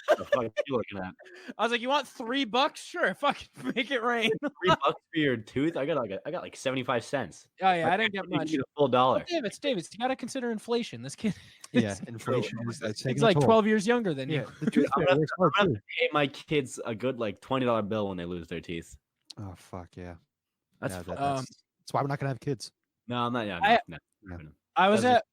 What the fuck are you looking at? I was like, "You want $3? Sure, fucking make it rain." $3 for your tooth? I got like 75 cents. Oh yeah, I didn't get You much. need a full dollar. Davis, you got to consider inflation. This kid, Yeah, inflation is it's taking a like toll. 12 years younger than Yeah, you. the tooth I'm fairy gonna- works hard I'm too. gonna pay my kids a good like $20 bill when they lose their teeth. Oh fuck yeah. That's Yeah, fu- that's why we're not gonna have kids. no, I'm not. Yeah, I- no. I Doesn't-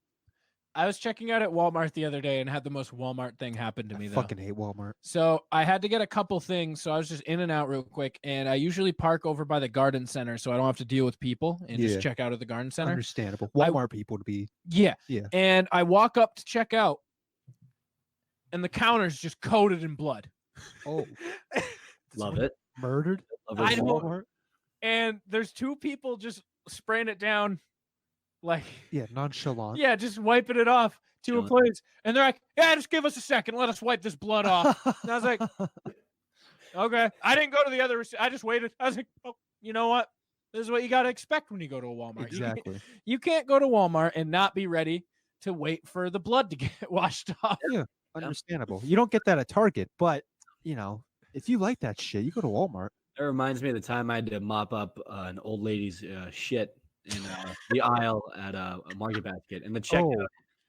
was checking out at Walmart the other day and had the most Walmart thing happen to me I though. fucking hate Walmart. So I had to get a couple things. So I was just in and out real quick. And I usually park over by the garden center so I don't have to deal with people and Yeah. just check out at the garden center. Understandable. Walmart people to be. Yeah. Yeah. And I walk up to check out and the counter's just coated in blood. Oh, Love it. murdered. Love I it. know. Walmart. And there's two people just spraying it down like, Yeah, nonchalant. yeah, just wiping it off. Two Chilling. employees. And they're like, yeah, just give us a second. Let us wipe this blood off. And I was like, okay. I didn't go to the other. I just waited. I was like, oh, you know what? This is what you got to expect when you go to a Walmart. Exactly. You can't go to Walmart and not be ready to wait for the blood to get washed off. Understandable. You don't get that at Target, but you know, if you like that shit, you go to Walmart. That reminds me of the time I had to mop up an old lady's shit in the aisle at a market basket. And the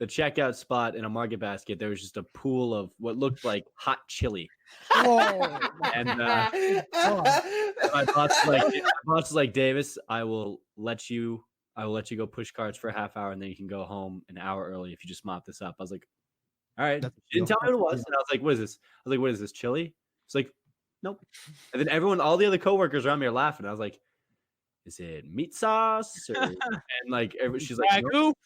checkout spot in a market basket, there was just a pool of what looked like hot chili. And my boss was like, Davis, I will let you go push carts for a half hour, and then you can go home an hour early if you just mop this up. I was like, all right. She didn't tell me what it was, and I was like, what is this? I was like, what is this, chili? It's like, nope. And then all the other coworkers around me are laughing. I was like, is it meat sauce? And like, she's like, nope.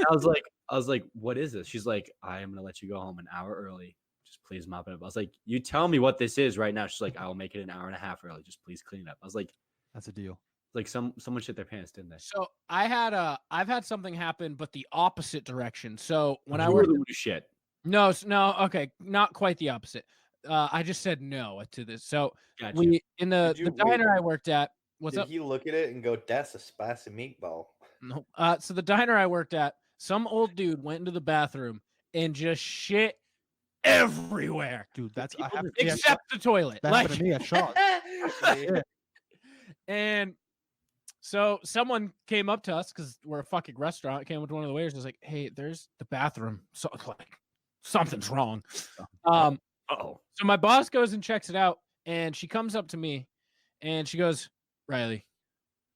I was like, what is this? She's like, I am gonna let you go home an hour early. Just please mop it up. I was like, you tell me what this is right now. She's like, I will make it an hour and a half early. Just please clean it up. I was like, that's a deal. Like someone shit their pants, didn't they? So I've had something happen, but the opposite direction. So when I worked shit. No, okay, not quite the opposite. I just said no to this. So gotcha. in the diner I worked at. What's up? Did he look at it and go, "That's a spicy meatball"? No. So the diner I worked at, some old dude went into the bathroom and just shit everywhere. Dude, that's except the toilet. That happened to me at Shaw's. And so someone came up to us because we're a fucking restaurant. Came up to one of the waiters and was like, "Hey, there's the bathroom. So like something's wrong." So my boss goes and checks it out, and she comes up to me, and she goes, "Riley,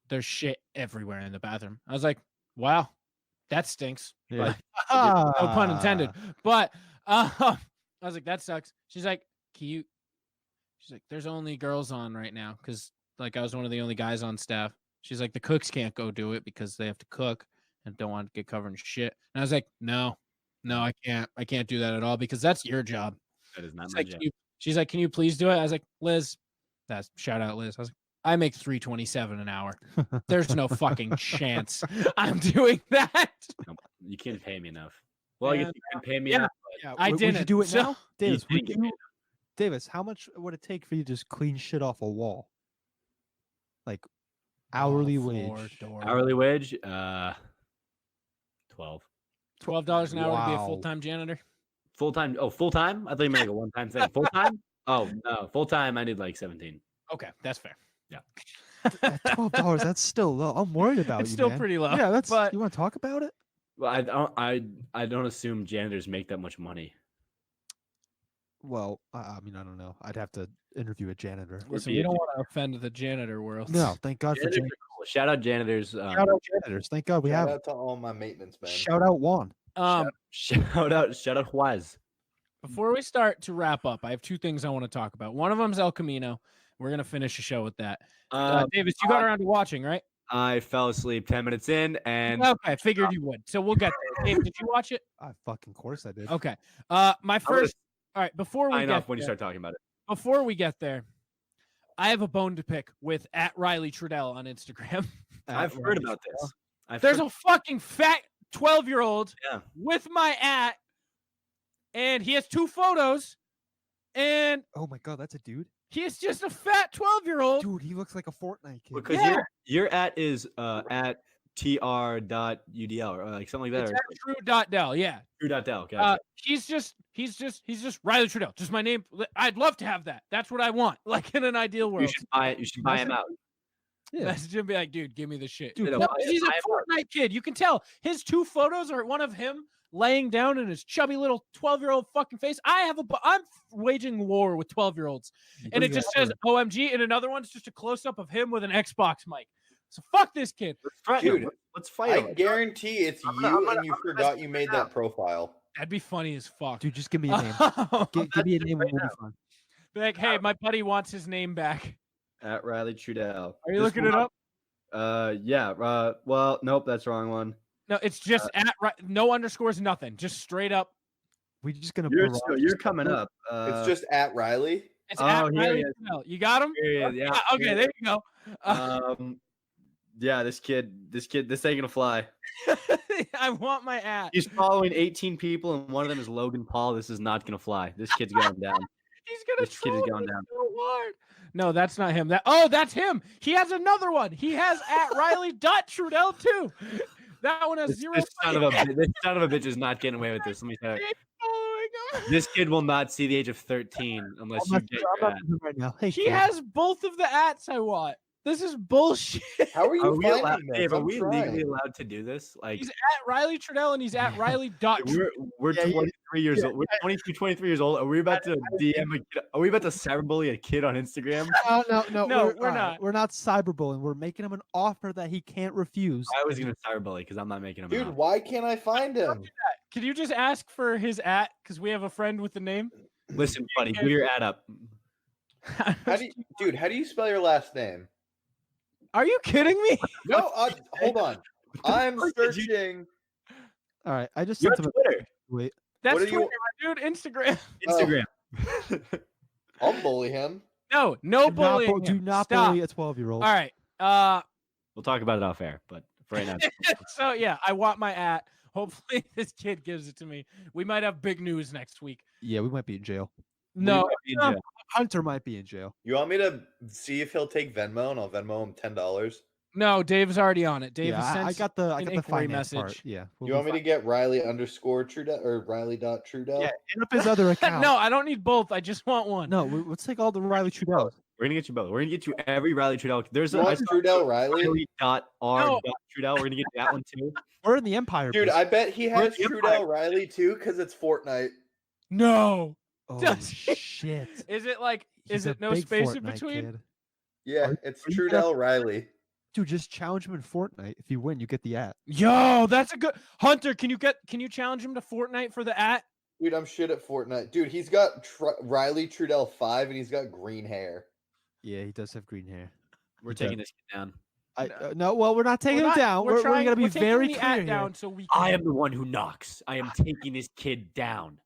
there's shit everywhere in the bathroom." I was like, "Wow, that stinks." Yeah. No pun intended. But I was like, "That sucks." She's like, "She's like, there's only girls on right now because like I was one of the only guys on staff." She's like, the cooks can't go do it because they have to cook and don't want to get covered in shit. And I was like, no, I can't do that at all because that's your job. That is not my job. She's like, can you please do it? I was like, Liz, that's shout out Liz. I was like, I make $3.27 an hour. There's no fucking chance I'm doing that. Nope, you can't pay me enough. Well, I guess you can pay me enough. Yeah, I didn't. Would you do it now? Davis, Davis, how much would it take for you to just clean shit off a wall? Like hourly wage. Hourly wage, 12. $12 an hour to be a full-time janitor. Full-time? Oh, full-time? I thought you meant like a one-time thing. Full-time? Oh, no. Full-time, I need like 17. Okay, that's fair. Yeah. At $12, that's still low. I'm worried about it's you, still man. pretty low. Yeah, but you want to talk about it? Well, I don't assume janitors make that much money. Well, I mean, I don't know. I'd have to interview a janitor. Listen, we don't want to offend the janitor world. No, thank God for janitors. Cool. Shout out janitors. Shout out janitors. Thank God we have. Shout out to all my maintenance men. Shout out Juan. Shout out Juaz. Before we start to wrap up, I have two things I want to talk about. One of them is El Camino. We're gonna finish the show with that. Davis, you got around to watching, right? I fell asleep 10 minutes in, and okay, I figured you would. So we'll get there. David, did you watch it? I fucking course I did. Okay. My first. All right. Before we get when you start talking about it. Before we get there, I have a bone to pick with @RileyTrudell on Instagram. I've heard about this. There's a fucking fat 12-year-old with my @ and he has two photos. And oh my God, that's a dude. He is just a fat 12-year-old. Dude, he looks like a Fortnite kid. Because your @ is at tr.udl or like something like that. It's true.del, yeah. True.del. Gotcha. He's just Riley Trudell. Just my name. I'd love to have that. That's what I want. Like in an ideal world. You should buy him out. Yeah. Message him, be like, dude, give me the shit. Dude, no, he's a Fortnite kid. You can tell his two photos are one of him laying down in his chubby little 12-year-old fucking face. I'm waging war with 12-year-olds, and it just says OMG, and another one's just a close-up of him with an Xbox mic. So fuck this kid. Dude, let's fight. I guarantee it's you and you forgot you made that profile. That'd be funny as fuck. Dude, just give me a name. give me a name. We'll be fun. Be like, hey, my buddy wants his name back. At Riley Trudell. Are you looking it up? Yeah. Well, nope, that's the wrong one. No, it's just no underscores, nothing. Just straight up. We're just gonna. You're coming up. It's just at Riley. It's at Riley Trudell. You got him? Yeah. Okay, there you go. Yeah, this ain't gonna fly. I want my @ He's following 18 people, and one of them is Logan Paul. This is not gonna fly. This kid's going down. He's gonna this kid is going down. So hard. No, that's not him. That's him. He has another one. He has @Riley.Trudell too. That one has 0. This son of a bitch is not getting away with this. Let me tell you. This kid will not see the age of 13 unless I'm you not- get I'm your not ad. doing it right now. Hey, He kid. has both of the ats I want. This is bullshit. How are you Are we allowed, finding this? Dave, are I'm we trying. legally allowed to do this? Like, He's at Riley Trudell and he's at Riley. we're Yeah, 23 years old. We're 22, 23 years old. Are we about to DM a kid? Are we about to cyberbully a kid on Instagram? No, No, we're all right, not. We're not cyberbullying. We're making him an offer that he can't refuse. I was gonna cyberbully because I'm not making him. Dude, why can't I find him? Can you just ask for his at? Because we have a friend with the name. Listen, buddy, do your ad up. How do you spell your last name? Are you kidding me? No, hold on. I'm searching. All right, I just You're sent on him Twitter, wait. That's What are you- Twitter, my dude. Instagram. Instagram. I'll bully him. No Do not bullying. do him. not Stop. bully a 12-year-old. All right. We'll talk about it off air, but for right now, So yeah, I want my at. Hopefully this kid gives it to me. We might have big news next week. Yeah, we might be in jail. No, might be in jail. Hunter might be in jail. You want me to see if he'll take Venmo and I'll Venmo him $10? no, Dave's already on it. Dave Yeah, has I sent got the an finance inquiry part. message. Yeah. You want me to get Riley_Trudell or Riley.Trudell? Yeah, hit up his other account. No, I don't need both. I just want one. No, let's take all the Riley Trudells. we're gonna get you both. We're gonna get you every Riley Trudell. There's You a want Trudell Riley? Riley.r.Trudell. We're gonna get you that one too. We're in the Empire. Dude, business. I bet he has the Trudell Empire. Riley too because it's Fortnite. No. Oh Does he? shit! Is it like? He's Is a it no big space in Fortnite between? kid. Yeah, Are- it's are you gonna- Trudell Riley. Dude, just challenge him in Fortnite. If you win, you get the at. Yo, that's a good Hunter. Can you challenge him to Fortnite for the at? Dude, I'm shit at Fortnite. Dude, he's got Riley Trudell 5 and he's got green hair. Yeah, he does have green hair. We're Okay. taking this kid down. No, well, we're not taking We're him not- down. We're trying, gonna be we're taking very the clear at here. down so we. I can- am the one who knocks. I am taking this kid down.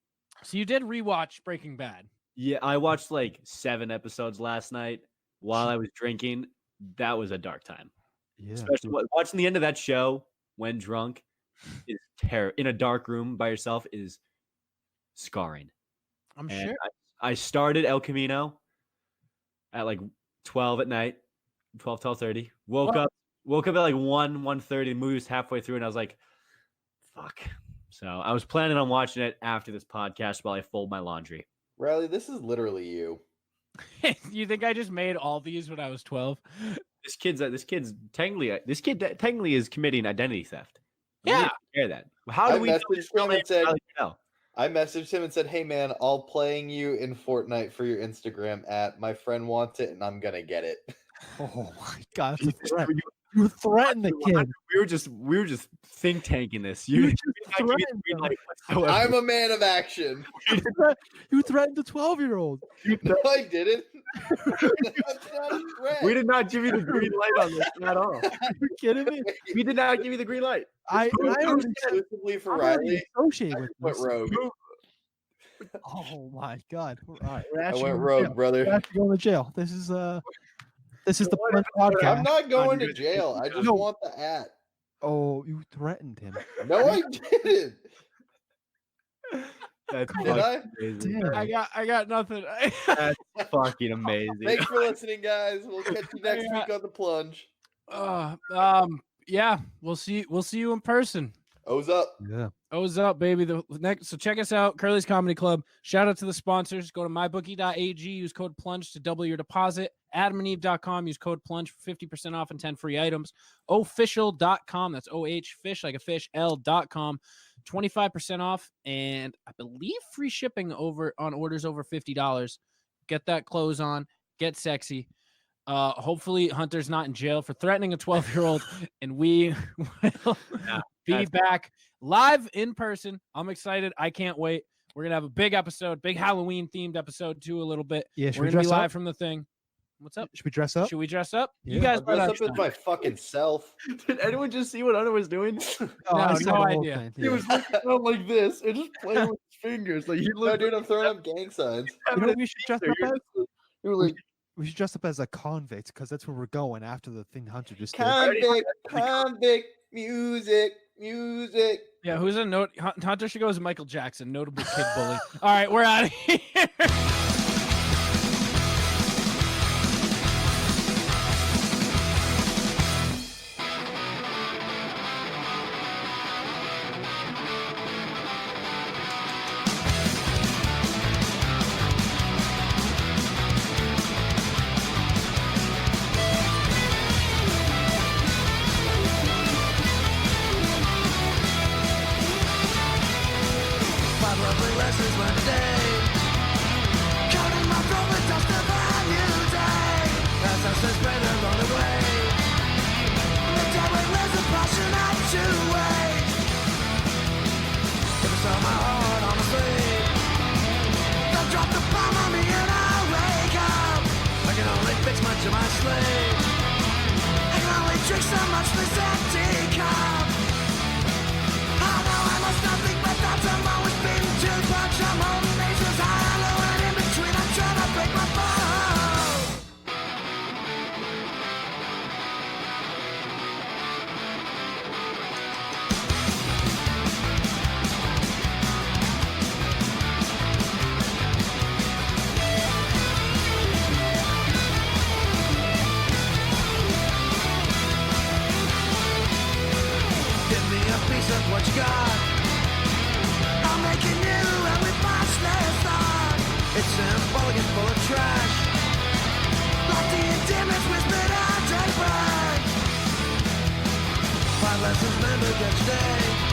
So you did rewatch Breaking Bad. Yeah, I watched like 7 episodes last night while I was drinking. That was a dark time. Yeah. Especially watching the end of that show when drunk is terror. In a dark room by yourself is scarring. I'm And sure. I started El Camino at like 12 at night, 12:30. Woke up at like 1:30. The movie was halfway through, and I was like, "Fuck." So I was planning on watching it after this podcast while I fold my laundry. Riley, this is literally you. You think I just made all these when I was 12? This kid technically is committing identity theft. We need Yeah. to compare that. How I do we know messaged his real him and name is said- Riley Trudell? I messaged him and said, "Hey man, I'll playing you in Fortnite for your Instagram at. My friend wants it and I'm gonna get it." Oh my god, that's a Jesus, threat. you- You threatened the kid. We were just think tanking this. You You just did not give me the threatened green him. light whatsoever. I'm a man of action. You threatened the 12-year-old. No, I didn't. That's not a threat. We did not give you the green light on this at all. Are you kidding me? We did not give you the green light. I already exclusively for I'm already Riley. associated I with went this. rogue. Oh my god! All right, we're I actually went going to rogue, jail. brother. We're actually going to jail. This is the Plunge I'm podcast. not going to Dude. jail. I just No. want the at. Oh, you threatened him. No, I didn't. That's Did I? amazing. Damn. I got nothing. That's fucking amazing. Thanks for listening, guys. We'll catch you next week on the Plunge. Yeah, we'll see you in person. O's up. Yeah. O's up, baby. The next, so check us out, Curlies Comedy Club. Shout out to the sponsors. Go to mybookie.ag, use code PLUNGE to double your deposit. AdamandEve.com, use code PLUNGE for 50% off and 10 free items. Official.com, that's OH fish like a fish, L.com, 25% off, and I believe free shipping over on orders over $50. Get that clothes on, get sexy. Hopefully Hunter's not in jail for threatening a 12-year-old, and we will be back live in person. I'm excited. I can't wait. We're gonna have a big episode, big Halloween themed episode too. A little bit. Yeah. Should We're we gonna be dress live up? from the thing. What's up? Should we dress up? Should we dress up? Yeah. You guys I'll dress better up as my fucking self. Did anyone just see what Hunter was doing? Oh, I No, saw no the whole idea. thing, He yeah. was looking around like this and just playing with his fingers. Like he No, looked. dude, I'm throwing up gang signs. You know what we should dress up as? You were like, We should dress up as a convict because that's where we're going after the thing Hunter just did. convict, music. Yeah, who's a note? Hunter should go as Michael Jackson, notable kid bully. All right, we're out of here. lessons learned today. Counting my throat with dust of a new day. As I spread along the way. The devil lives a passion I to wait. If it's on my heart, on my sleeve. They'll drop the bomb on me and I'll wake up. I can only fix much of my sleep. I can only drink so much this empty cup. I know I must not think, but that's I'm always been too much. I'm holding aces high, low, and in between. I'm trying to break my fall. Give me a piece of what you got. I'll make it new and with much less thought. It's symbolic and full of trash. Like the endearments whispered out and bright. 5 lessons learned each day.